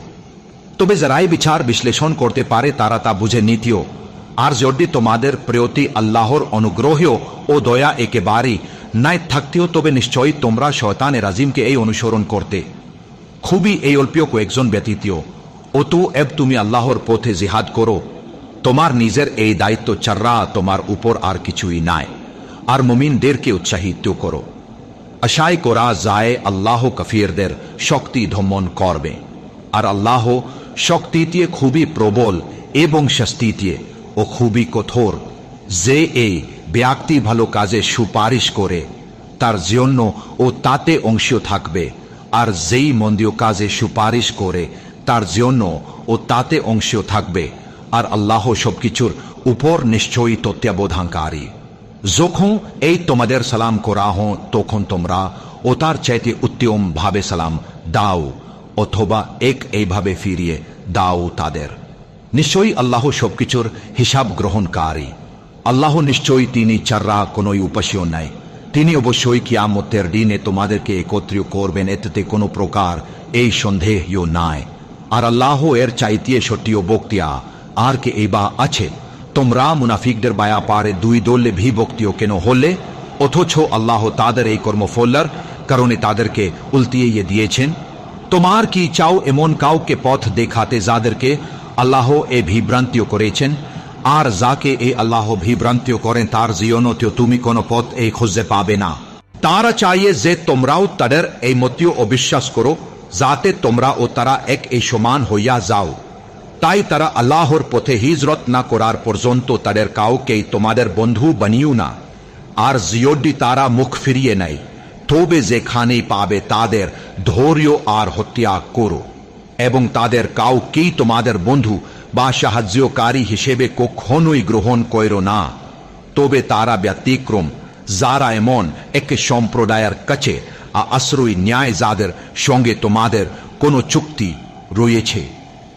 তবে যারাই বিচার বিশ্লেষণ করতে পারে তারা তা বুঝে নিতিও। আর যদি তোমাদের প্রতি আল্লাহর অনুগ্রহ ও দয়া একেবারেই নাই থাকতেও, তবে নিশ্চয়ই তোমরা শয়তানে রাজিমকে এই অনুসরণ করতে, খুবই এই অল্পীয় কয়েকজন ব্যতীত। অতএব তুমি আল্লাহর পথে জিহাদ করো, তোমার নিজের এই দায়িত্ব ছাড়া তোমার উপর আর কিছুই নাই। আর মুমিনদেরকে উৎসাহিত করো। আশায় করা যায় আল্লাহ কাফিরদের শক্তি দমন করবে, আর আল্লাহ শক্তিতে খুবই প্রবল এবং শাস্তিতে ও খুবই কঠোর। যে এই ব্যক্তি ভালো কাজে সুপারিশ করে তার জন্য ও তাতে অংশ থাকবে, আর যেই মন্দ কাজে সুপারিশ করে তার জন্য ও তাতে অংশ থাকবে। আর আল্লাহ সবকিছুর উপর নিশ্চয়ই তত্ত্বাবধানকারী। যখন এই তোমাদের সালাম করা হো, তখন তোমরা ও তার চাইতে উত্তম ভাবে সালাম দাও, অথবা এইভাবে ফিরিয়ে দাও তাদের। নিশ্চয়ই আল্লাহ সবকিছুর হিসাব গ্রহণকারী। আল্লাহ নিশ্চয়ই তিনি ছাড়া কোন উপাস্য নাই। তিনি অবশ্যই কিয়ামতের দিনে তোমাদেরকে একত্রিত করবেন, এতে কোনো প্রকার এই সন্দেহও নাই। আর আল্লাহ এর চাইতে সত্যি ও বক্তিয়া আর কে এই বা আছে? তোমরা মুনাফিকদের ব্যাপারে দুই দলে বিভক্তিও কেন হলে, অথচ আল্লাহ তাদের এই কর্মফলের কারণে তাদেরকে উল্টিয়ে দিয়েছেন? তোমার কি চাও এমন কাউকে পথ দেখাতে যাদেরকে আল্লাহ এ বিভ্রান্তিও করেছেন? আর যাকে এই আল্লাহ বিভ্রান্তিও করেন তার জীবনতেও তুমি কোনো পথ এই খুঁজে পাবে না। তারা চাইয়ে যে তোমরাও তাদের এই মতীয় অবিশ্বাস করো, যাতে তোমরা ও তারা এক এই সমান হইয়া যাও। তাই তারা আল্লাহর পথে হিজরত না করার পর্যন্ত তাদের কাউকেই তোমাদের বন্ধু বানিও না। আর যদি তারা মুখ ফিরিয়ে নেয়, তবে যেখানেই পাবে তাদের ধৈর্য আর হত্যা করো, এবং তাদের কাউকেই তোমাদের বন্ধু বা সাহায্যকারী হিসেবে কখনোই গ্রহণ করো না। তবে তারা ব্যতিক্রম, যারা এমন এক সম্প্রদায়ের কাছে আশ্রয় ন্যায়, যাদের সঙ্গে তোমাদের কোনো চুক্তি রয়েছে,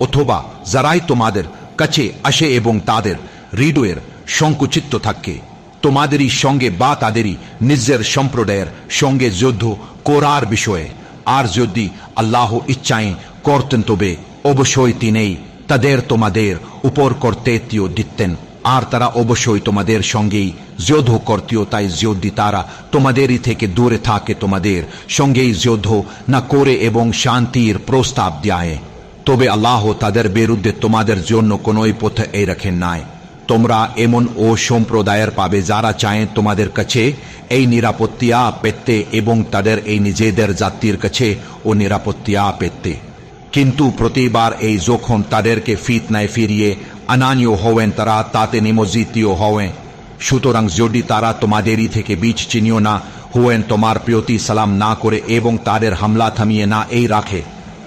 অথবা যারাই তোমাদের কাছে আসে এবং তাদের হৃদয়ের সংকুচিত থাকে তোমাদেরই সঙ্গে বা তাদেরই নিজের সম্প্রদায়ের সঙ্গে যুদ্ধ করার বিষয়ে। আর যদি আল্লাহ ইচ্ছায় করতেন তবে অবশ্যই তিনি তাদের তোমাদের উপর কর্তৃত্ব দিতেন, আর তারা অবশ্যই তোমাদের সঙ্গেই যুদ্ধ করতেও। তাই যদি তারা তোমাদেরই থেকে দূরে থাকে, তোমাদের সঙ্গেই যুদ্ধ না করে এবং শান্তির প্রস্তাব দেয়, তবে আল্লাহ তাদের বিরুদ্ধে তোমাদের জন্য কোনোই পথ এই রাখেন নাই। তোমরা এমন ও সম্প্রদায়ের পাবে যারা চায় তোমাদের কাছে এই নিরাপত্তা পেতে এবং তাদের এই নিজেদের জাতির কাছে ও নিরাপত্তা পেতে, কিন্তু প্রতিবার এই যখন তাদেরকে ফিতনায় ফিরিয়ে আনানীয় হবেন, তারা তাতে নিমজ্জিতও হবেন। সুতরাং যদি তারা তোমাদেরই থেকে বীজ চিনিও না হবেন, তোমার প্রতি সালাম না করে এবং তাদের হামলা থামিয়ে না এই রাখে,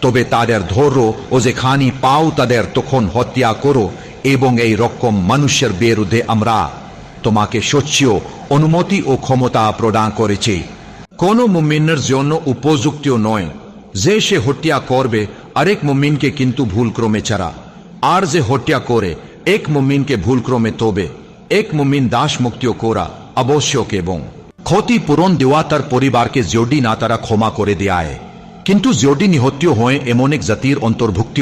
তবে তাদের ধৈর্য ও যেখানি পাও তাদের তখন হত্যা করো। এবং এই রকম মানুষের বিরুদ্ধে আমরা তোমাকে স্বচ্ছ অনুমতি ও ক্ষমতা প্রদান করেছি। কোন মুমিনের জন্য উপযুক্তও নয় যে সে হত্যা করবে আরেক মুমিনকে, কিন্তু ভুলক্রমে ছাড়া। আর যে হত্যা করে এক মুমিনকে ভুলক্রমে, তবে এক মুমিন দাস মুক্তিও করা আবশ্যক এবং ক্ষতিপূরণ দেওয়া তার পরিবারকে যদি না তারা ক্ষমা করে দেয়। কিন্তু যদি নিহত হয় এমন এক জাতির অন্তর্ভুক্ত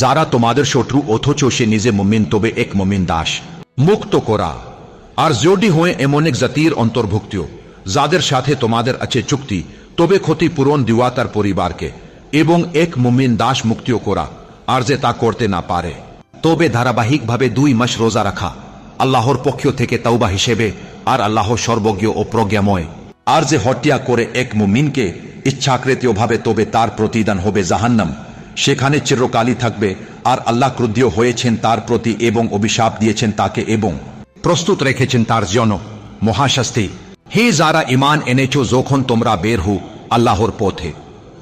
যারা তোমাদের শত্রু, অথচ সে নিজে মুমিন, তবে এক মুমিন দাস মুক্ত করা। আর যদি হয় এমন এক জাতির অন্তর্ভুক্ত যাদের সাথে তোমাদের আছে চুক্তি, তবে ক্ষতিপূরণ দেওয়া তার পরিবারকে এবং এক মুমিন দাস মুক্তিও করা। আর যে তা করতে না পারে, তবে ধারাবাহিকভাবে 2 মাস রোজা রাখা আল্লাহর পক্ষ থেকে তাওবা হিসেবে। আর আল্লাহ সর্বজ্ঞ ও প্রজ্ঞাময়। আর যে হত্যা করে এক মুমিনকে ইচ্ছাকৃতভাবে, তবে তার প্রতিদান হবে জাহান্নাম, সেখানে চিরকালই থাকবে। আর আল্লাহ ক্রুদ্ধ হয়েছেন তার প্রতি এবং অভিশাপ দিয়েছেন তাকে এবং প্রস্তুত রেখেছেন তার জন্য মহাশাস্তি। হে যারা ঈমান এনেছো, যখন তোমরা বের হো আল্লাহর পথে,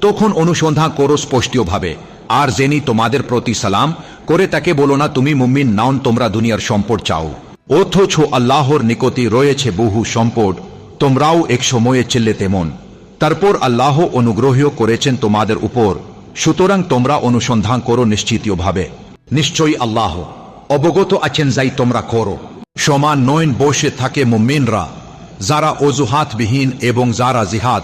তখন অনুসন্ধান করো স্পষ্টভাবে। আর যিনি তোমাদের প্রতি সালাম করে তাকে বলো না তুমি মুমিন নাও, তোমরা দুনিয়ার সম্পদ চাও, অথচ আল্লাহর নিকটে রয়েছে বহু সম্পদ, তোমরাও এক সময়ে ছিলে তেমন। তারপর আল্লাহ অনুগ্রহ করেছেন তোমাদের উপর, সুতরাং তোমরা অনুসন্ধান করো নিশ্চিতভাবে, নিশ্চয়ই আল্লাহ অবগত আছেন যাই তোমরা করো। সমান নয়ন বসে থাকে মুমিনরা, যারা অজুহাতবিহীন এবং যারা জিহাদ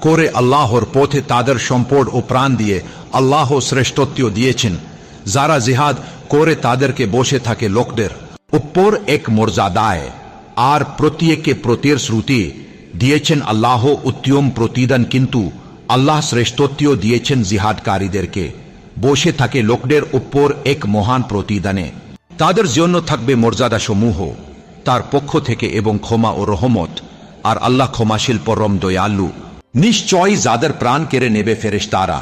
করে আল্লাহর পথে তাদের সম্পদ ও প্রাণ দিয়ে আল্লাহ শ্রেষ্ঠত্ব দিয়েছেন। যারা জিহাদ করে তাদেরকে বসে থাকে লোকদের উপর এক মর্যাদায়, আর প্রত্যেককে প্রতিশ্রুতি দিয়েছেন আল্লাহ উত্তম প্রতিদান, কিন্তু আল্লাহ শ্রেষ্ঠত্ব দিয়েছেন জিহাদকারীদেরকে বসে থাকে লোকদের উপর এক মহান প্রতিদানে। তাদের জন্য থাকবে মর্যাদা সমূহ তার পক্ষ থেকে এবং ক্ষমা ও রহমত, আর আল্লাহ ক্ষমাশীল পরম দয়ালু। নিশ্চয় যাদের প্রাণ কেড়ে নেবে ফেরেশতারা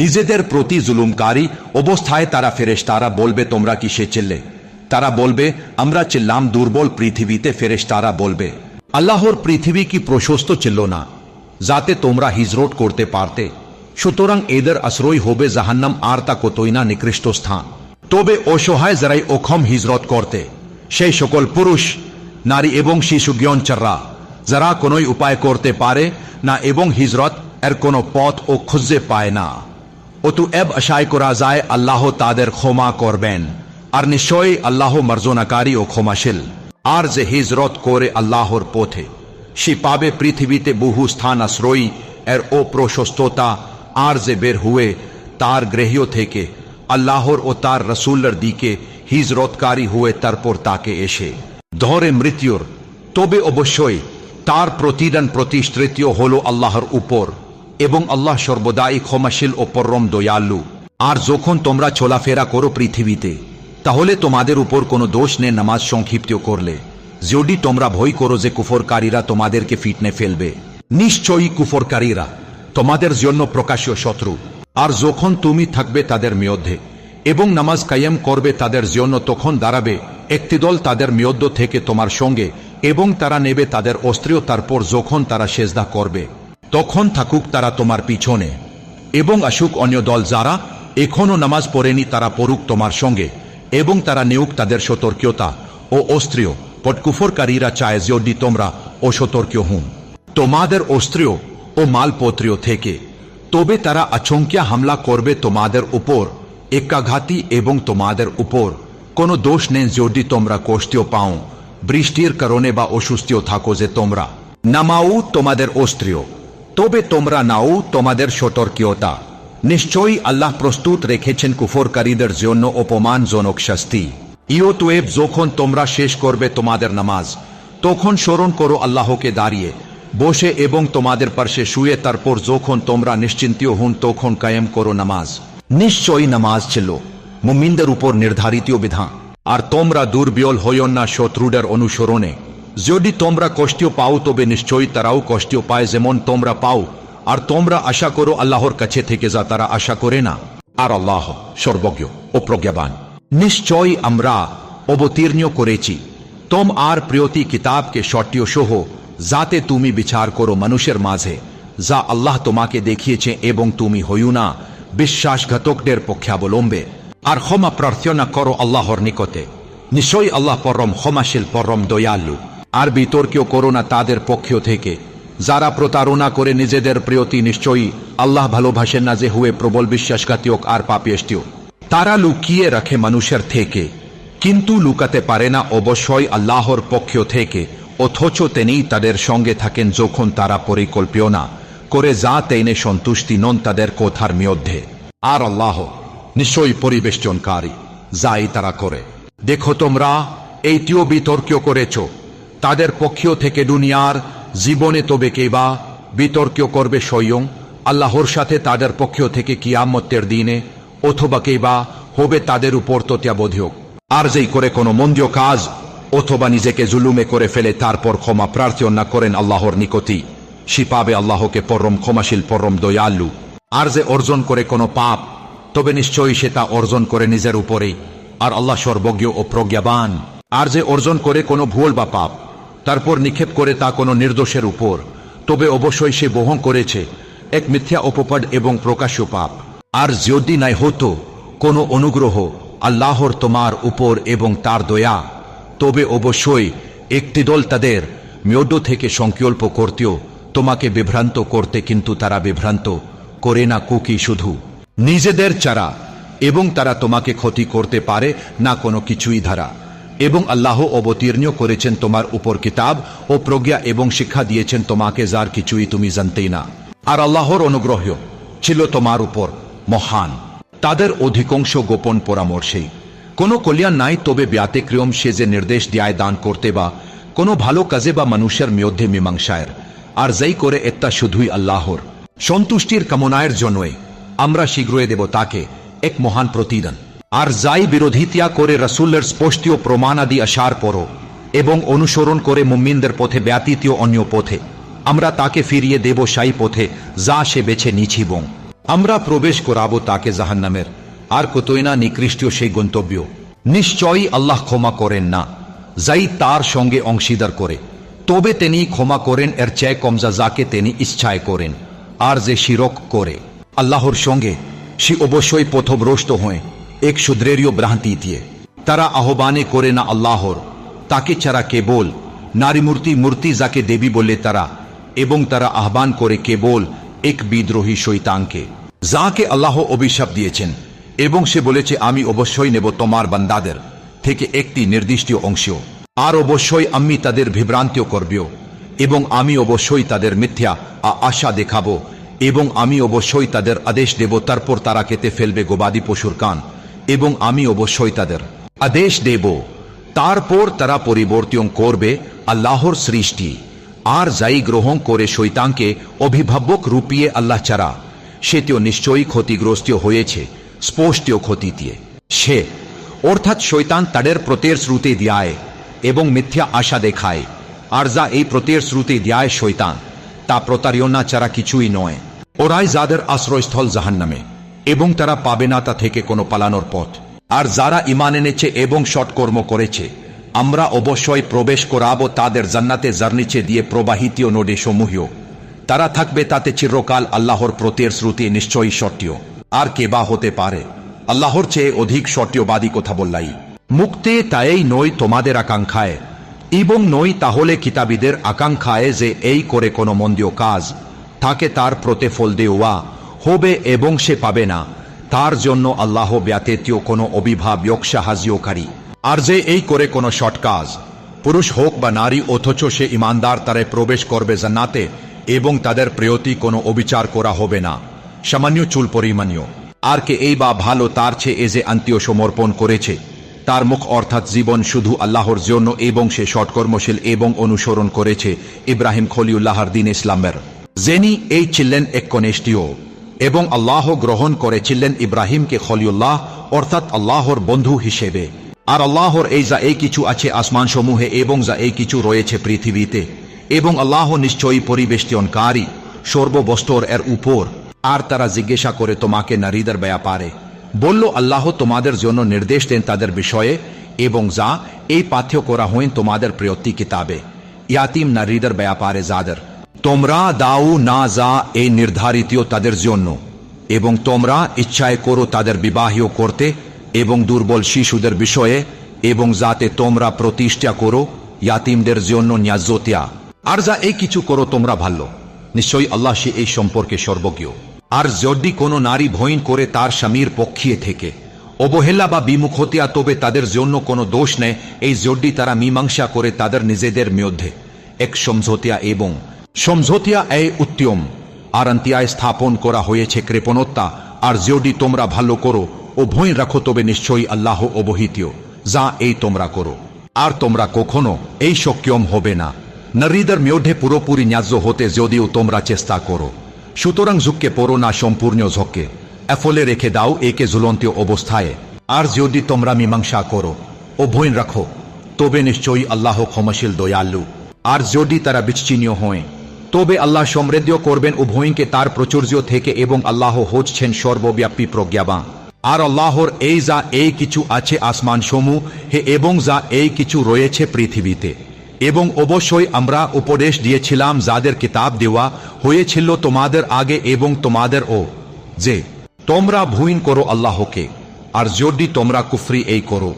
নিজেদের প্রতি জুলুমকারী অবস্থায়, তারা ফেরেশতারা বলবে তোমরা কিসে চিল্লে? তারা বলবে আমরা চিল্লাম দুর্বল পৃথিবীতে। ফেরেশতারা বলবে আল্লাহর পৃথিবী কি প্রশস্ত ছিল না যাতে তোমরা হিজরত করতে পারতে? সুতরাং এদের আশ্রয় হবে জাহান্নাম, আর তা কতই না নিকৃষ্ট স্থান। তবে অসহায় যারাই অক্ষম হিজরত করতে, সেই সকল পুরুষ নারী এবং শিশু জ্ঞানচাররা যারা কোনোই উপায় করতে পারে না এবং হিজরত এর কোনো পথ ও খুঁজে পায় না, অতএব আশায় করা যায় আল্লাহ তাদের ক্ষমা করবেন, আর নিশ্চয়ই আল্লাহ মার্জনাকারী ও ক্ষমাশীল। আর যে হিজরত করে আল্লাহর পথে, সে পাবে পৃথিবীতে বহু স্থান আশ্রয়ী এর অপ্রশস্ততা, আর যে বের হুয়ে তার গৃহ থেকে আল্লাহর ও তার রসুলের দিকে হিজরতকারী হুয়ে তারপর তাকে এসে ধরে মৃত্যুর, তবে অবশ্যই তার প্রতিদান প্রতিশ্রুত হল আল্লাহর উপর, এবং আল্লাহ সর্বদাই ক্ষমাশীল ও পরম দয়ালু। আর যখন তোমরা চলাফেরা করো পৃথিবীতে, তাহলে তোমাদের উপর কোনো দোষ নেই নামাজ সংক্ষিপ্ত করলে, যদি তোমরা ভয় করো যে কুফরকারীরা তোমাদেরকে ফিটনে ফেলবে। নিশ্চয়ই কুফরকারীরা তোমাদের জন্য প্রকাশ্য শত্রু। আর যখন তুমি থাকবে তাদের মধ্যে এবং নামাজ কায়েম করবে তাদের জন্য, তখন দাঁড়াবে একটি দল তাদের মধ্য থেকে তোমার সঙ্গে, এবং তারা নেবে তাদের অস্ত্র। তারপর যখন তারা সেজদা করবে, তখন থাকুক তারা তোমার পিছনে, এবং আসুক অন্য দল যারা এখনো নামাজ পড়েনি, তারা পড়ুক তোমার সঙ্গে, এবং তারা নেউক তাদের সতর্কতা ও অস্ত্র। পটকুফরকারীরা চায় যদি তোমরা অসতর্ক হন তোমাদের অস্ত্র ও মালপত্র থেকে, তবে তারা আচমকা হামলা করবে তোমাদের উপর একাঘাতী, এবং তোমাদের উপর কোনো দোষ নেই যদি তোমরা কষ্ট পাও বৃষ্টির কারণে বা অসুস্থ থাকো, যে তোমরা নামাও তোমাদের অস্ত্র, তবে তোমরা নাও তোমাদের সতর্কতা। নিশ্চয়ই আল্লাহ প্রস্তুত রেখেছেন কুফরকারীদের জন্য অপমানজনক শাস্তি। অতএব যখন তোমরা শেষ করবে তোমাদের নামাজ, তখন স্মরণ করো আল্লাহকে দাঁড়িয়ে বসে এবং তোমাদের পার্শ্বে শুয়ে। তারপর যখন তোমরা নিশ্চিন্ত হন, তখন কায়েম করো নামাজ। নিশ্চয়ই নামাজ ছিল মুমিনদের উপর নির্ধারিত বিধান। আর তোমরা দুর্বল হইও না শত্রুদের অনুসরণে। যদি তোমরা কষ্ট পাও, তবে নিশ্চয়ই তারাও কষ্ট পায় যেমন তোমরা পাও, আর তোমরা আশা করো আল্লাহর কাছে থেকে যা তারা আশা করে না, আর আল্লাহ সর্বজ্ঞ ও প্রজ্ঞাবান। নিশ্চয়ই আমরা অবতীর্ণ করেছি আর প্রিয়তি কিতাবকে সত্য সহ, যাতে তুমি বিচার করো মানুষের মাঝে যা আল্লাহ তোমাকে দেখিয়েছে, এবং তুমি হইও না বিশ্বাসঘাতকদের পক্ষাবলম্বে। আর ক্ষমা প্রার্থনা করো আল্লাহর নিকটে, নিশ্চয়ই আল্লাহ পরম ক্ষমাশীল পরম দয়ালু। আর বিতর্ক করো না তাদের পক্ষ থেকে যারা প্রতারণা করে নিজেদের প্রিয়তি, নিশ্চয়ই আল্লাহ ভালোবাসেন না যে হুয়ে প্রবল বিশ্বাসঘাতক আর পাপিষ্ঠ। তারা লুকিয়ে রাখে মানুষের থেকে, কিন্তু লুকাতে পারে না অবশ্যই আল্লাহর পক্ষ থেকে, অথচ তিনি তাদের সঙ্গে থাকেন যখন তারা পরিকল্পনা করে যা তেনে সন্তুষ্টি নন তাদের কথার মধ্যে। আর আল্লাহ নিশ্চয়ই পরিবেষ্টনকারী যাই তারা করে। দেখো তোমরা এইটিও বিতর্ক করেছ তাদের পক্ষ থেকে দুনিয়ার জীবনে, তবে কে বা বিতর্ক করবে স্বয়ং আল্লাহর সাথে তাদের পক্ষ থেকে কিয়ামতের দিনে, অথবা কে বা হবে তাদের উপর তত্ত্বাবধায়ক। আর যেই করে কোনো মন্দ কাজ অথবা নিজেকে জুলুমে করে ফেলে, তারপর ক্ষমা প্রার্থনা করেন আল্লাহর নিকটে, সে পাবে আল্লাহকে পরম ক্ষমাশীল পরম দয়ালু। আর যে অর্জন করে কোনো পাপ, তবে নিশ্চয়ই সে তা অর্জন করে নিজের উপরেই, আর আল্লাহ সর্বজ্ঞ ও প্রজ্ঞাবান। আর যে অর্জন করে কোনো ভুল বা পাপ, তারপর নিক্ষেপ করে তা কোনো নির্দোষের উপর, তবে অবশ্যই সে বহন করেছে এক মিথ্যা অপবাদ এবং প্রকাশ্য পাপ। আর যদি নাই হতো কোনো অনুগ্রহ আল্লাহর তোমার উপর এবং তার দয়া, তবে অবশ্যই একটি দল তাদের মধ্য থেকে সংকল্প করতেও তোমাকে বিভ্রান্ত করতে, কিন্তু তারা বিভ্রান্ত করে না কুকি শুধু নিজেদের চারা, এবং তারা তোমাকে ক্ষতি করতে পারে না কোনো কিছুই ধারা। এবং আল্লাহ অবতীর্ণ করেছেন তোমার উপর কিতাব ও প্রজ্ঞা এবং শিক্ষা দিয়েছেন তোমাকে যার কিছুই তুমি জানতেই না। আর আল্লাহর অনুগ্রহ ছিল তোমার উপর মহান। তাদের অধিকাংশ গোপন পরামর্শেই কোনো কল্যাণ নাই, তবে ব্যতিক্রম সে যে নির্দেশ দেয় দান করতে বা কোনো ভালো কাজে বা মানুষের মধ্যে মীমাংসায়ের, আর যাই করে এটা শুধুই আল্লাহর সন্তুষ্টির কামনায়ের জন্যই আমরা শীঘ্রই দেব তাকে এক মহান প্রতিদান। আর যাই বিরোধিতা করে রাসূলের স্পষ্ট প্রমাণাদি আসার পরও এবং অনুসরণ করে মুমিনদের পথে ব্যতীত অন্য পথে, আমরা তাকে ফিরিয়ে দেব সেই পথে যা সে বেছে নিয়েছিল। আমরা প্রবেশ করাবো তাকে জাহান্নামের, আর কতই না নিকৃষ্ট সেই গন্তব্য। নিশ্চয়ই আল্লাহ ক্ষমা করেন না যাই তার সঙ্গে অংশীদার করে, তবে তিনি ক্ষমা করেন এর চেয়ে কম যাকে তিনি ইচ্ছায় করেন। আর যে শিরক করে আল্লাহর সঙ্গে, সে অবশ্যই পথভ্রষ্ট হয়ে এক সুদৃঢ় ভ্রান্তি দিয়ে তারা আহ্বানে করে না আল্লাহর, তাকে ছাড়া কেবল নারী মূর্তি যাকে দেবী বলে তারা, এবং তারা আহ্বান করে কেবল এক বিদ্রোহী শয়তানকে যাকে আল্লাহ অভিশাপ দিয়েছেন, এবং সে বলেছে আমি অবশ্যই নেব তোমার বান্দাদের থেকে একটি নির্দিষ্ট অংশ, আর অবশ্যই আমি তাদের বিভ্রান্তিও করব, এবং আমি অবশ্যই তাদের মিথ্যা আশা দেখাব, এবং আমি অবশ্যই তাদের আদেশ দেব তারপর তারা কেটে ফেলবে গবাদি পশুর কান, এবং আমি অবশ্যই তাদের আদেশ দেব তারপর তারা পরিবর্তন করবে আল্লাহর সৃষ্টি। আর যাই গ্রহণ করে শয়তানকে অভিভাবক রূপিয়ে আল্লাহ ছাড়া, সেটিও নিশ্চয়ই ক্ষতিগ্রস্ত হয়েছে স্পষ্ট ক্ষতি দিয়ে। সে অর্থাৎ শয়তান তাদের প্রতিশ্রুতি দেয় এবং মিথ্যা আশা দেখায়, আর যা এই প্রতিশ্রুতি দেয় শয়তান তা প্রতারণা ছাড়া কিছুই নয়। ওরাই যাদের আশ্রয়স্থল জাহান্নামে, এবং তারা পাবে না তা থেকে কোনো পালানোর পথ। আর যারা ঈমান এনেছে এবং সৎকর্ম করেছে, আমরা অবশ্যই প্রবেশ করাবো তাদের জান্নাতে যার নিচে দিয়ে প্রবাহিত নদী সমূহ, তারা থাকবে তাতে চিরকাল। আল্লাহর প্রতিশ্রুতি নিশ্চয়ই সত্য, আর কে বা হতে পারে আল্লাহর চেয়ে অধিক সত্যবাদী কথা বললাই। মুক্তি তাই নয় তোমাদের আকাঙ্ক্ষায়, এবং নয় তাহলে কিতাবীদের আকাঙ্ক্ষায় যে এই করে কোনো মন্দ কাজ তাকে তার প্রতিফল দেওয়া হবে, এবং সে পাবে না তার জন্য আল্লাহ ব্যতীত কোনো অভিভাবক সাহায্যকারী। আর যে এই করে কোনো সৎ কাজ, পুরুষ হোক বা নারী, অথচ সে ইমানদার, তারে প্রবেশ করবে জান্নাতে, এবং তাদের প্রিয়তি কোনো অবিচার করা হবে না সামান্য চুল পরিমাণীয়। আর কে এই বা ভালো তার চেয়ে এ যে আত্মীয় সমর্পণ করেছে তার মুখ অর্থাৎ জীবন শুধু আল্লাহর জন্য, এবং সে সৎকর্মশীল এবং অনুসরণ করেছে ইব্রাহিম খলিউল্লাহর দিন ইসলামের, যিনি এই ছিলেন এক কনিষ্ঠীয়, এবং আল্লাহ গ্রহণ করেছিলেন ইব্রাহিমকে খলিউল্লাহ অর্থাৎ আল্লাহর বন্ধু হিসেবে। আর আল্লাহর এই যা এই কিছু আছে আসমান সমূহে এবং যা এই কিছু রয়েছে পৃথিবীতে, এবং আল্লাহ নিশ্চয়ই পরিবেষ্টনকারী সর্ববস্তর এর উপর। আর তারা জিজ্ঞাসা করে তোমাকে নারীদের ব্যাপারে, বলল আল্লাহ তোমাদের জন্য নির্দেশ দেন তাদের বিষয়ে, এবং যা এই পাঠ্য করা হয় তোমাদের প্রিয়তি কিতাবে ইয়াতিম নারীদের ব্যাপারে যাদের তোমরা দাও না যা এই নির্ধারিত তাদের জন্য, এবং তোমরা ইচ্ছায় করো তাদের বিবাহ করতে, এবং দুর্বল শিশুদের বিষয়ে, এবং যাতে তোমরা প্রতিষ্ঠা করো ইয়াতিমদের জন্য ন্যায্যতা। আর যা এই কিছু করো তোমরা ভালো, নিশ্চয়ই আল্লাহ সে এই সম্পর্কে সর্বজ্ঞ। আর যদি কোনো নারী ভয়ন করে তার স্বামীর পক্ষে থেকে অবহেলা বা বিমুখতিয়া, তবে তাদের জন্য কোনো দোষ নেই, এই যদি তারা মীমাংসা করে তাদের নিজেদের মধ্যে এক সমঝোতা, এবং সমঝোতা এই উত্তম। আর অন্ত্যায় স্থাপন করা হয়েছে কৃপণতা। আর যদি তোমরা ভালো করো ও ভয় রাখো, তবে নিশ্চয়ই আল্লাহ অবহিত যা এই তোমরা করো। আর তোমরা কখনো এই সক্ষম হবে না নারীদের মধ্যে পুরোপুরি ন্যায্য হতে, যদিও তোমরা চেষ্টা করো। সুতরাং ঝুঁকে পড়ো না সম্পূর্ণ ঝোঁকে, এফলে রেখে দাও একে ঝুলন্ত অবস্থায়। আর যদি তোমরা মীমাংসা করো ও ভয় রাখো, তবে নিশ্চয়ই আল্লাহ ক্ষমাশীল দয়ালু। আর যদি তারা বিচ্ছিন্ন হয়, তবে আল্লাহ সমৃদ্ধ করবেন উভয়কে তার প্রাচুর্য থেকে, এবং আল্লাহ হচ্ছেন সর্বব্যাপী প্রজ্ঞাবান। আর আল্লাহর এই যা এই কিছু আছে আসমান সমূহ হে, এবং যা এই কিছু রয়েছে পৃথিবীতে, এবং অবশ্যই আমরা উপদেশ দিয়েছিলাম যাদের কিতাব দেওয়া হয়েছিল তোমাদের আগে এবং তোমাদের ও, যে তোমরা ভুইন করো আল্লাহকে আর যদি তোমরা কুফরি এই করো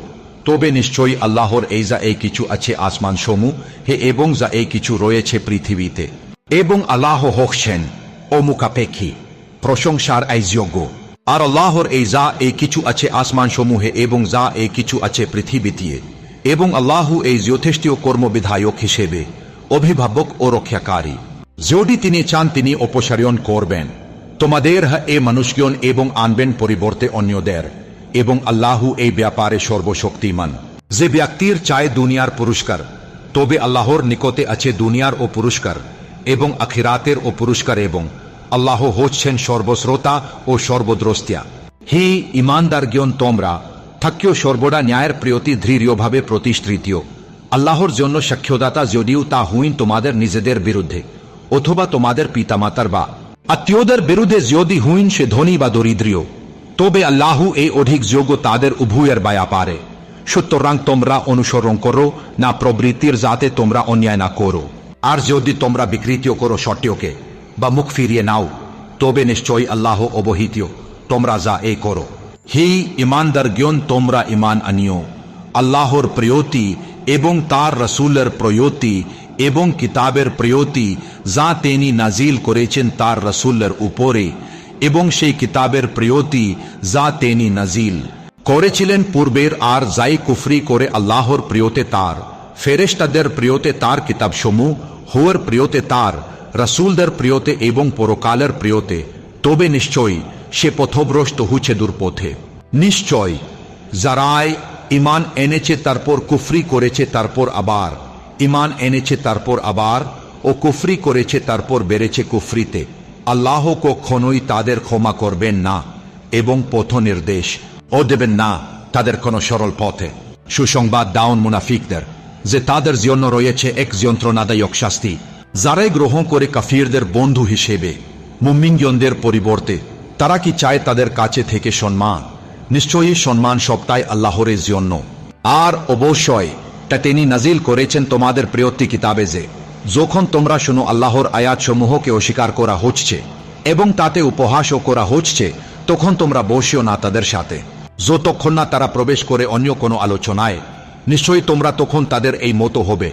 তবে নিশ্চয়ই আল্লাহর এই যা এই কিছু আছে আসমান সমূহ হে এবং যা এই কিছু রয়েছে পৃথিবীতে, এবং আল্লাহ হচ্ছেন অমুখাপেক্ষী, প্রশংসার যোগ্য। আর আল্লাহর এই যা এই কিছু আছে আসমান সমূহে এবং যা এই কিছু আছে পৃথিবীতে, এবং আল্লাহ এই যথেষ্ট কর্মবিধায়ক হিসেবে অভিভাবক ও রক্ষাকারী। যদি তিনি চান তিনি অপসারণ করবেন তোমাদের এ মানুষজন এবং আনবেন পরিবর্তে অন্যদের, এবং আল্লাহ এই ব্যাপারে সর্বশক্তিমান। যে ব্যক্তির চায় দুনিয়ার পুরস্কার, তবে আল্লাহর নিকটে আছে দুনিয়ার ও পুরস্কার এবং আখিরাতের ও পুরস্কার, এবং আল্লাহ হচ্ছেন সর্বশ্রোতা ও সর্বদ্রষ্টা। হি ইমানদারগণ, তোমরা থাকিও সর্বদা ন্যায়ের প্রতি দৃঢ়ভাবে প্রতিষ্ঠিত, আল্লাহর জন্য সাক্ষ্যদাতা, যদিও তা হইন তোমাদের নিজেদের বিরুদ্ধে অথবা তোমাদের পিতামাতার বা আত্মীয়দের বিরুদ্ধে, যদি হইন সে ধনী বা দরিদ্র, তবে আল্লাহ এই অধিক যোগ্য তাদের উভয়ের ব্যাপারে। সুতরাং তোমরা অনুসরণ করো না প্রবৃত্তির, যাতে তোমরা অন্যায় না করো। আর যদি তোমরা বিকৃত করো সত্যকে বা মুখ ফিরিয়ে নাও, তবে নিশ্চয়ই আল্লাহ অবহিত তোমরা যা এই করো। হি ইমানদারগণ, তোমরা ইমান আনিও আল্লাহর প্রিয়তি এবং তার রসুলের প্রিয়তি এবং কিতাবের প্রিয়তি যা তিনি নাজিল করেছেন তার রসুলের উপরে, এবং সেই কিতাবের প্রিয়তি যা তিনি নাজিল করেছিলেন পূর্বের। আর যাই কুফরি করে আল্লাহর প্রিয়তে তার, ফেরেশতাদের প্রিয়তে তার কিতাবসমূহ, হুয়ার প্রিয়তে তার, রসুলদের প্রিয়তে এবং পরকালের প্রিয়তে, তবে নিশ্চয়ই সে পথভ্রষ্ট হচ্ছে দুর্পথে। নিশ্চয় যারাই ইমান এনেছে তারপর কুফরি করেছে, তারপর আবার ইমান এনেছে, তারপর আবার ও কুফরি করেছে, তারপর বেড়েছে কুফরিতে, আল্লাহ কখনোই তাদের ক্ষমা করবেন না এবং পথ নির্দেশ ও দেবেন না তাদের কোন সরল পথে। সুসংবাদ দাউন মুনাফিকদের যে তাদের জন্য রয়েছে এক যন্ত্রণাদায়ক শাস্তি। যারাই গ্রহণ করে কাফিরদের বন্ধু হিসেবে মুমিনগণদের পরিবর্তে, তারা কি চায় তাদের কাছে থেকে সম্মান? নিশ্চয়ই সম্মান সবটাই আল্লাহর জন্য। আর অবশ্যই তা তিনি নাজিল করেছেন তোমাদের প্রিয়তি কিতাবে, যে যখন তোমরা শোনো আল্লাহর আয়াতসমূহকে অস্বীকার করা হচ্ছে এবং তাতে উপহাসও করা হচ্ছে, তখন তোমরা বসিও না তাদের সাথে, যতক্ষণ না তারা প্রবেশ করে অন্য কোনো আলোচনায়। নিশ্চয়ই তোমরা তখন তাদের এই মতো হবে।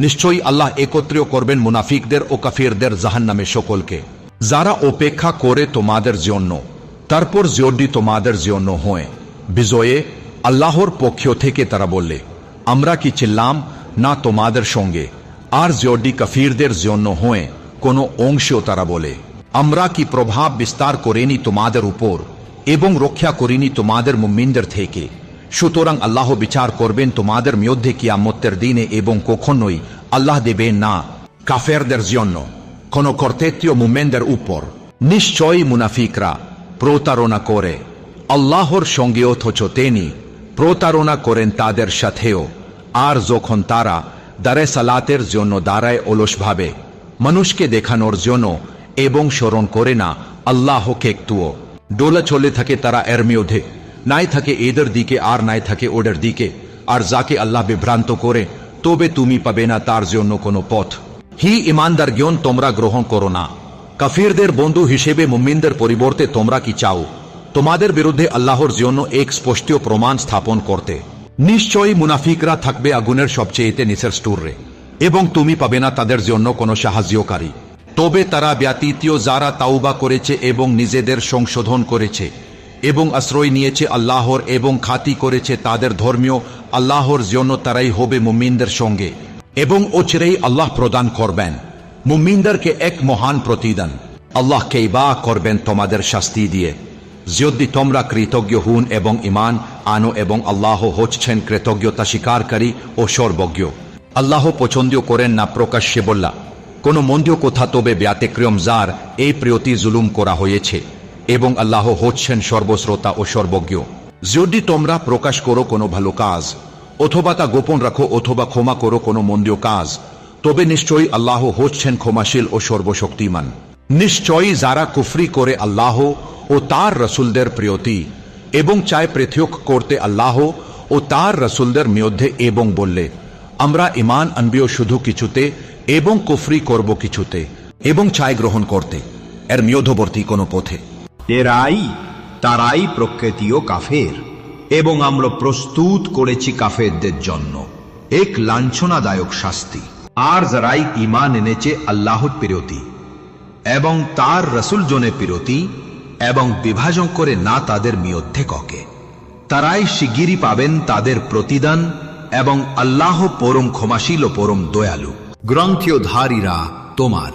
নিশ্চয়ই আল্লাহ একত্রিত করবেন মুনাফিকদের ও কাফিরদের জাহান্নামে সকলকে। যারা অপেক্ষা করে তোমাদের জন্য, তারপর যদি তোমাদের জন্য হয় বিজয়ে আল্লাহর পক্ষ থেকে, তারা বললে আমরা কি ছিলাম না তোমাদের সঙ্গে? আর যদি কাফিরদের জন্য হয় কোনো অংশ, তারা বলে আমরা কি প্রভাব বিস্তার করিনি তোমাদের উপর এবং রক্ষা করিনি তোমাদের মুমিনদের থেকে? সুতরাং আল্লাহ বিচার করবেন তোমাদের মধ্যে কিয়ামতের দিনে, এবং কখনোই আল্লাহ দেবেন না কাফেরদের জন্য কোন কর্তৃত্ব মুমিনদের উপর। নিশ্চয়ই মুনাফিকরা প্রতারণা করে আল্লাহর সঙ্গে, অথচ তিনি প্রতারণা করেন তাদের সাথেও। আর যখন তারা দাঁড়ে সালাতের জন্য দাঁড়ায় অলসভাবে, মানুষকে দেখানোর জন্য, এবং স্মরণ করে না আল্লাহকে একটুও, ডোলা চলে থাকে তারা এর মধ্যে, নাই থাকে এদের দিকে আর নাই থাকে ওদের দিকে। আর যাকে আল্লাহ বিভ্রান্ত করে, তবে তুমি পাবে না তার জন্য কোনো পথ। হি ইমানদারগণ, তোমরা গ্রহণ করো না কাফিরদের বন্ধু হিসেবে মুমিনদের পরিবর্তে। তোমরা কি চাও তোমাদের বিরুদ্ধে আল্লাহর জন্য এক স্পষ্ট প্রমাণ স্থাপন করতে? নিশ্চয়ই মুনাফিকরা থাকবে আগুনের সবচেয়ে নিচের স্তরে, এবং তুমি পাবে না তাদের জন্য কোনো সাহায্যকারী। তবে তারা ব্যতীত যারা তাওবা করেছে এবং নিজেদের সংশোধন করেছে এবং আশ্রয় নিয়েছে আল্লাহর এবং খাতি করেছে তাদের ধর্মীয় আল্লাহর জন্য, তারাই হবে মুমিনদের সঙ্গে, এবং অচিরেই আল্লাহ প্রদান করবেন মুমিনদেরকে এক মহান প্রতিদান। আল্লাহকেই বা করবেন তোমাদের শাস্তি দিয়ে, যদি তোমরা কৃতজ্ঞ হুন এবং ইমান আনো, এবং আল্লাহ হচ্ছেন কৃতজ্ঞতা স্বীকারকারী ও সর্বজ্ঞ। আল্লাহ পছন্দ করেন না প্রকাশ্যে বলা কোনো মন্দ কথা, তবে ব্যতিক্রম যার এই প্রিয়তি জুলুম করা হয়েছে, এবং আল্লাহ হচ্ছেন সর্বশ্রোতা ও সর্বজ্ঞ। যদি তোমরা প্রকাশ করো কোনো ভালো কাজ, অথবা তা গোপন রাখো, অথবা ক্ষমা করো কোনো মন্দ কাজ, তবে নিশ্চয়ই আল্লাহ হচ্ছেন ক্ষমাশীল ও সর্বশক্তিমান। নিশ্চয়ই যারা কুফরি করে আল্লাহ ও তার রসুলদের প্রিয়তি, এবং চায় পৃথক করতে আল্লাহ ও তার রসুলদের মধ্যে, এবং বললে আমরা ইমান আনবিও শুধু কিছুতে এবং কুফরি করব কিছুতে, এবং চায় গ্রহণ করতে এর মধ্যবর্তী কোনো পথে। তারাই প্রকৃতিও কাফের, এবং আমরা প্রস্তুত করেছি কাফেরদের জন্য এক লাঞ্ছনাদায়ক শাস্তি। আর যারাই ঈমান এনেছে আল্লাহর প্রিয়তি এবং তার রাসূল জনে প্রিয়তি এবং বিভাজন করে না তাদের মধ্যে ককে, তারাই শিগগিরই পাবেন তাদের প্রতিদান, এবং আল্লাহ পরম ক্ষমাশীল ও পরম দয়ালু। গ্রন্থধারীরা তোমার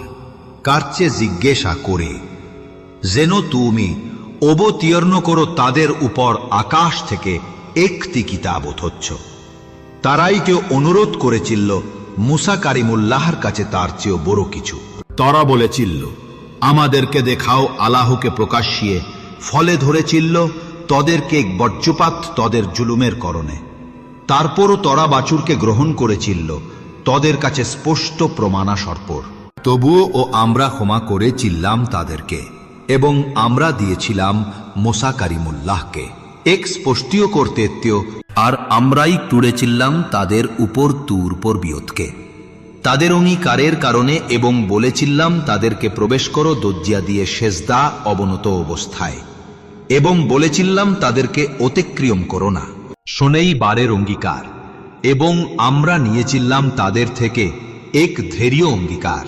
কার্যে জিজ্ঞাসা করে যেন তুমি অবতীর্ণ করো তাদের উপর আকাশ থেকে একটি কিতাব অথচ তারাই কেউ অনুরোধ করেছিল মুসা কারিমুল্লাহর কাছে তার চেয়েও বড় কিছু। তারা বলেছিল আমাদেরকে দেখাও আল্লাহকে প্রকাশ্যিয়ে, ফলে ধরেছিল তাদেরকে এক বজ্রপাত তাদের জুলুমের কারণে। তারপরও তরা বাছুরকে গ্রহণ করেছিল তাদের কাছে স্পষ্ট প্রমাণা সর্পর। তবুও ও আমরা ক্ষমা করেছিলাম তাদেরকে, এবং আমরা দিয়েছিলাম মুসা কারিমুল্লাহকে এক স্পষ্টীয় কর্তৃত্ব, আর আমরাই তুড়েছিলাম তাদের উপর তুর পর্বিয়তকে তাদের অঙ্গীকারের কারণে, এবং বলেছিলাম তাদেরকে প্রবেশ করো দজ্জিয়া দিয়ে সেজদা অবনত অবস্থায়, এবং বলেছিলাম তাদেরকে অতিক্রম করো না। শোনেই বারের অঙ্গীকার, এবং আমরা নিয়েছিলাম তাদের থেকে এক ধৈর্য অঙ্গীকার।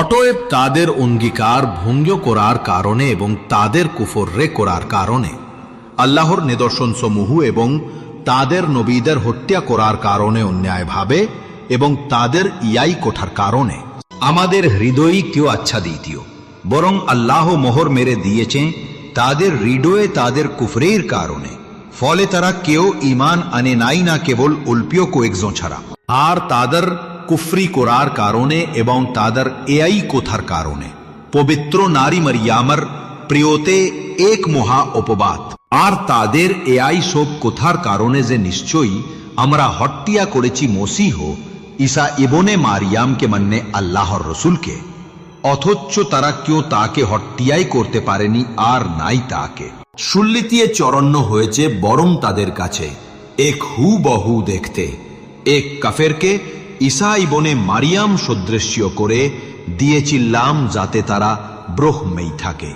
অতএব তাদের অঙ্গীকার ভঙ্গ করার কারণে এবং তাদের কুফরে করার কারণে, আল্লাহর নিদর্শন সমূহ এবং তাদের নবীদের হত্যা করার কারণে অন্যায়ভাবে এবং তাদের ইয়াই কোঠার কারণে আমাদের হৃদয় কেউ আচ্ছা দিতীয়, বরং আল্লাহ মোহর মেরে দিয়েছে তাদের হৃদয়ে তাদের কুফরের কারণে। ফলে তারা কেউ ঈমান আনে নাই, না কেবল অল্পীয় কয়েকজন ছাড়া। আর তাদের কুফরি করার কারণে এবং তাদের এআই কোথার কারণে পবিত্র নারী মারিয়ামার প্রিয়তে এক মহা অপবাদ। আর তাদের এআই সব কোথার কারণে যে নিশ্চয়ই আমরা হত্যা করেছি মসিহ ঈসা ইবনে মারিয়ামকে, মানে আল্লাহর রসুলকে, অথচ তারা কেউ তাকে হত্যাই করতে পারেনি আর নাই তাকে সুল্লিতিয়ে চরণ্য হয়েছে, বরং তাদের কাছে এক হুবহু দেখতে এক কাফেরকে ঈসা ইবনে মারিয়াম সদৃশ্য করে দিয়েছিলাম, যাতে তারা ব্রহ্মেই থাকে।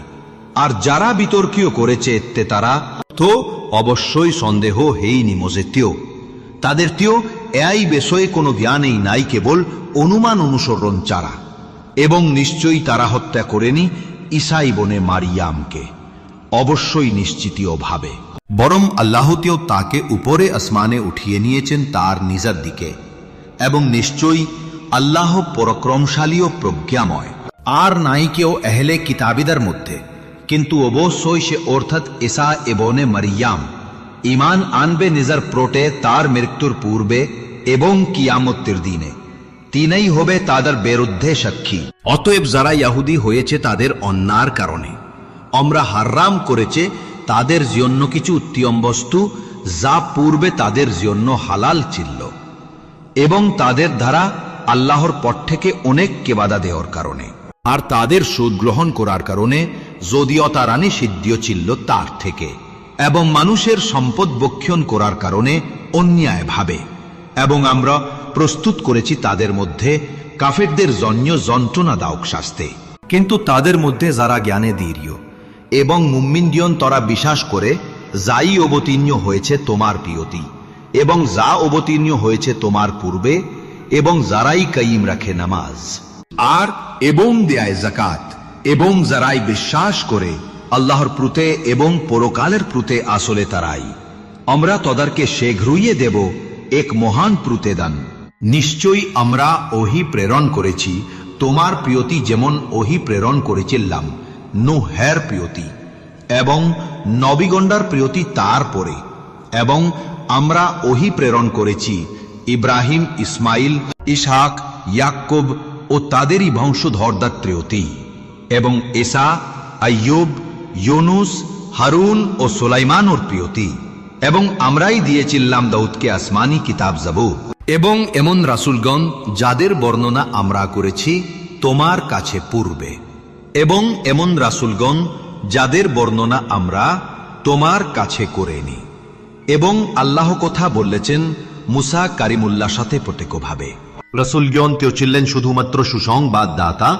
আর যারা বিতর্কীয় করেছে এতে তারা তো অবশ্যই সন্দেহ হেইনি মজেতেও তাদের তেও এই বিষয়ে কোনো জ্ঞানেই নাই, কেবল অনুমান অনুসরণ চারা। এবং নিশ্চয়ই তারা হত্যা করেনি ঈসা ইবনে মারিয়ামকে, অবশ্যই নিশ্চিতীয় ভাবে, বরং আল্লাহতেও তাকে উপরে আসমানে উঠিয়ে নিয়েছেন তার নিজের দিকে, এবং নিশ্চয়ই আল্লাহ পরাক্রমশালী ও প্রজ্ঞাময়। আর নাই কেউ আহলে কিতাবীদের মধ্যে, কিন্তু অবশ্যই সে অর্থাৎ ঈসা ইবনে মারিয়াম ঈমান আনবে নিজের প্রটে তার মৃত্যুর পূর্বে এবং কিয়ামতের দিনে, তিনিই হবে তাদের বিরুদ্ধে সাক্ষী। অতএব যারা ইহুদি হয়েছে তাদের অন্যায়ের কারণে আমরা হারাম করেছে তাদের জন্য কিছু উত্তম বস্তু, যা পূর্বে তাদের জন্য হালাল ছিল, এবং তাদের দ্বারা আল্লাহর পথ থেকে অনেককে বাধা দেওয়ার কারণে, আর তাদের সুদ গ্রহণ করার কারণে, যদিও তারা নিষিদ্ধ ছিল তার থেকে, এবং মানুষের সম্পদ বক্ষণ করার কারণে অন্যায় ভাবে। এবং আমরা প্রস্তুত করেছি তাদের মধ্যে কাফেরদের জন্য যন্ত্রণাদায়ক শাস্তি। কিন্তু তাদের মধ্যে যারা জ্ঞানে দৃঢ় এবং মুমিনদিন তারা বিশ্বাস করে, যাই অবতীর্ণ হয়েছে তোমার প্রিয়তি এবং যা অবতীর্ণ হয়েছে তোমার পূর্বে, এবং যারাই কাইম রাখে নামাজ আর এবং দেয় যাকাত, এবং যারাই বিশ্বাস করে আল্লাহর প্রতি এবং পরকালের প্রতি, আসলে তারাই আমরা তাদেরকে শীঘ্রই দেব এক মহান প্রতিদান। নিশ্চয়ই আমরা ওহি প্রেরণ করেছি তোমার প্রিয়তি, যেমন ওহি প্রেরণ করেছিলাম নূহের প্রিয়তি এবং নবীগণের প্রিয়তি তার পরে, এবং আমরা ওহি প্রেরণ করেছি ইব্রাহিম, ইসমাইল, ইসহাক, ইয়াকুব ও তাদেরই বংশধরদের প্রিয়তি, এবং ঈসা, আইয়ুব, ইউনুস, হারুন ও সুলাইমানের প্রিয়তি, এবং আমরাই দিয়েছিলাম দাউদকে আসমানি কিতাব জাবুর, এবং এমন রাসূলগণ যাদের বর্ণনা আমরা করেছি তোমার কাছে পূর্বে, এবং এমন রাসূলগণ যাদের বর্ণনা আমরা তোমার কাছে করেনি। এবং আল্লাহ কথা বলেছেন মুসা কারিমুল্লাহর সাথে প্রত্যক্ষভাবে। রাসূলগণ তেও ছিলেন শুধুমাত্র সুসংবাদ দাতা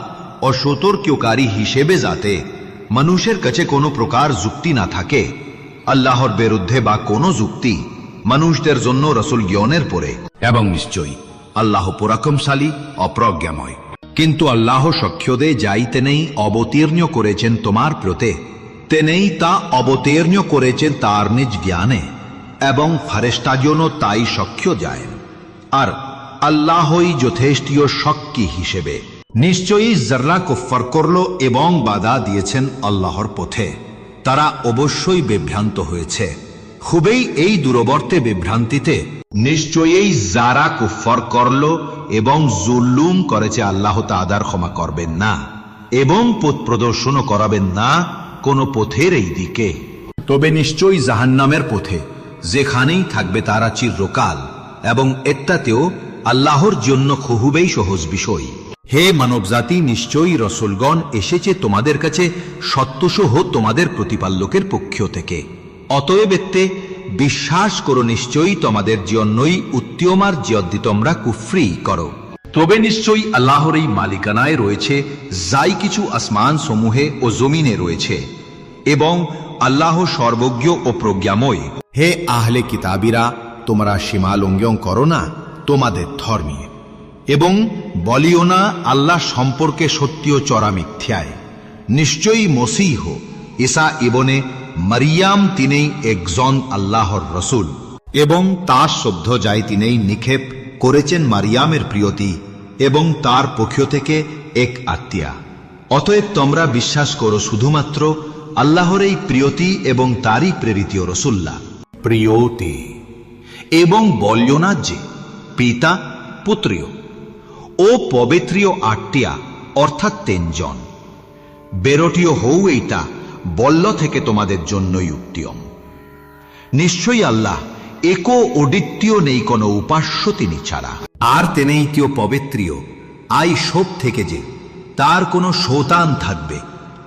ও সতর্ককারী হিসেবে, যাতে মানুষের কাছে কোনো প্রকার যুক্তি না থাকে। আল্লাহর বিরুদ্ধে বা কোনো যুক্তি মানুষদের জন্য রসুল জ্ঞানের পরে, এবং নিশ্চয়ই আল্লাহ পরাক্রমশালী অপ্রজ্ঞাময়। কিন্তু আল্লাহ সখ্যদে যাই তেনেই অবতীর্ণ করেছেন তোমার প্রতে, তেনেই তা অবতীর্ণ করেছেন তার নিজ জ্ঞানে, এবং ফারেস্তাজনও তাই সখ্য যায়। আর আল্লাহই যথেষ্ট সাক্ষী হিসেবে। নিশ্চয়ই যারা কুফর করল এবং বাধা দিয়েছেন আল্লাহর পথে, তারা অবশ্যই বিভ্রান্ত হয়েছে, খুবই এই দূরবর্তী বিভ্রান্তিতে। নিশ্চয়ই যারা কুফর করল এবং জুলুম করেছে আল্লাহ তাআলার ক্ষমা করবেন না এবং পথ প্রদর্শনও করাবেন না কোনো পথের এই দিকে। তবে নিশ্চয়ই জাহান্নামের পথে, যেখানেই থাকবে তারা চিরকাল, এবং এটাতেও আল্লাহর জন্য খুবই সহজ বিষয়। হে মানবজাতি, নিশ্চয়ই রসুলগণ এসেছে তোমাদের কাছে সত্যসহ তোমাদের প্রতিপালকের পক্ষ থেকে। অতএব এতে বিশ্বাস করো, নিশ্চয়ই তোমাদের জন্যই উত্তমার যদি তোমরা কুফরি করো। তবে নিশ্চয়ই আল্লাহর এই মালিকানায় রয়েছে যাই কিছু আসমান সমূহে ও জমিনে রয়েছে, এবং আল্লাহ সর্বজ্ঞ ও প্রজ্ঞাময়। হে আহলে কিতাবীরা, তোমরা সীমা লঙ্ঘন করো না তোমাদের ধর্মে, এবং বলিও না আল্লাহ সম্পর্কে সত্য চরা মিথ্যায়। নিশ্চয়ই মসীহ ঈসা ইবনে মারিয়াম তিনিই একজন আল্লাহর রসুল, এবং তার শ্রদ্ধ যায় তিনিই নিক্ষেপ করেছেন মারিয়ামের প্রিয়তি, এবং তার পক্ষ থেকে এক আত্মীয়া। অতএব তোমরা বিশ্বাস করো শুধুমাত্র আল্লাহর এই প্রিয়তি এবং তারই প্রেরিত রসুল্লাহ প্রিয়তি, এবং বলিও না যে পিতা পুত্রীয় ও পবিত্রীয় আটটিয়া অর্থাৎ 3 জন বেরোটিও হও, এইটা বল্ল থেকে তোমাদের জন্যই উত্তম। নিশ্চয়ই আল্লাহ একো অদ্বিতীয় নেই কোনো উপাস্য তিনি ছাড়া, আর তেনেই কেউ পবিত্রীয় আই সব থেকে যে তার কোনো সন্তান থাকবে।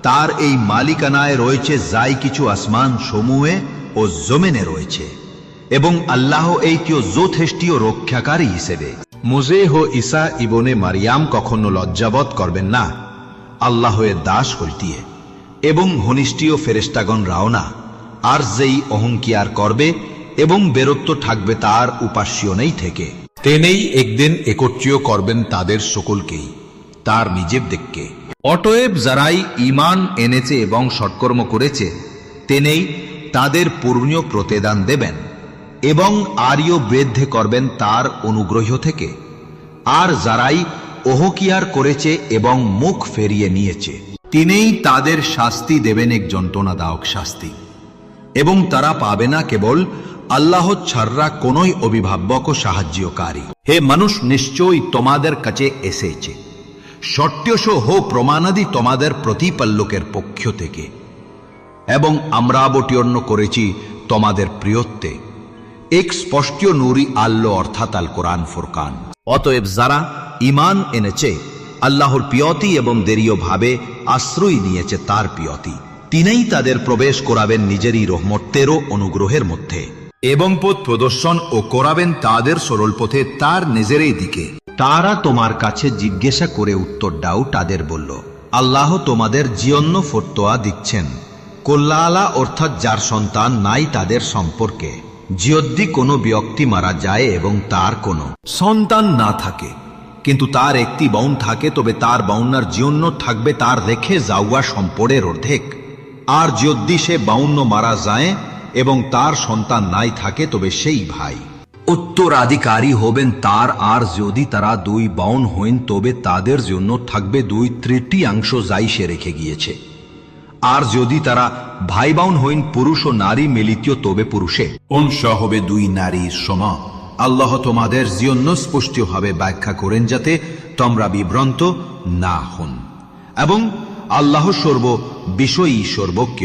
তার এই মালিকানায় রয়েছে যাই কিছু আসমান সমূহে ও জমিনে রয়েছে, এবং আল্লাহ এই কেউ যথেষ্টীয় রক্ষাকারী হিসেবে। মুজেহ ঈসা ইবনে মারিয়াম কখনো লজ্জাবোধ করবেন না আল্লাহের দাস হইতিয়ে, এবং ঘনিষ্ঠীয় ফেরেশতাগণ রাও না। আর যেই অহংকার করবে এবং বেরত্ব থাকবে তার উপাস্যনেই থেকে, তেনেই একদিন একত্রীয় করবেন তাদের সকলকেই তার নিজের দিককে। অতএব যারাই ঈমান এনেছে এবং সৎকর্ম করেছে, তেনেই তাদের পূর্ণ প্রতিদান দেবেন, এবং আরিও বৃদ্ধি করবেন তার অনুগ্রহ থেকে। আর যারাই অহকিয়ার করেছে এবং মুখ ফেরিয়ে নিয়েছে, তিনিই তাদের শাস্তি দেবেন এক যন্ত্রণাদায়ক শাস্তি, এবং তারা পাবে না কেবল আল্লাহ ছাড়া কোনই অভিভাবক ও সাহায্যকারী। হে মানুষ, নিশ্চয়ই তোমাদের কাছে এসেছে সত্যসহ প্রমাণাদি তোমাদের প্রতিপালকের পক্ষ থেকে, এবং আমরা অবতীর্ণ করেছি তোমাদের প্রিয়ত্বে এক স্পষ্ট নূরি আল্লো অর্থাৎ আল কোরআন ফুরকান। অতএব যারা ঈমান এনেছে, আল্লাহর পিয়তি এবং দেরীয় ভাবে আশ্রয় নিয়েছে তার পিয়তি, তিনিই তাদের প্রবেশ করাবেন নিজেরই রহমতেরও অনুগ্রহের মধ্যে, এবং পথ প্রদর্শন ও করাবেন তাদের সরল পথে তার নিজেরই দিকে। তারা তোমার কাছে জিজ্ঞাসা করে উত্তর দাও, তাদের বলল, আল্লাহ তোমাদের জিয়ন্য ফতোয়া দিচ্ছেন কল্যালা অর্থাৎ যার সন্তান নাই তাদের সম্পর্কে। যদি কোনো ব্যক্তি মারা যায় এবং তার কোনো সন্তান না থাকে, কিন্তু তার একটি বোন থাকে, তবে তার বোনার জন্য থাকবে তার রেখে যাওয়া সম্পদের অর্ধেক। আর যদি সে বোন মারা যায় এবং তার সন্তান নাই থাকে, তবে সেই ভাই উত্তরাধিকারী হবেন তার। আর যদি তারা 2 বোন হইন, তবে তাদের জন্য থাকবে 2/3 যাই সে রেখে গিয়েছে। আর যদি তারা ভাই বোন হইন পুরুষ ও নারী মিলিত, তবে পুরুষে অংশ হবে 2 নারীর সমান। আল্লাহ তোমাদের জন্য স্পষ্টভাবে ব্যাখ্যা করেন যাতে তোমরা বিভ্রান্ত না হন, এবং আল্লাহ সর্ব বিষয়ী সর্বজ্ঞ।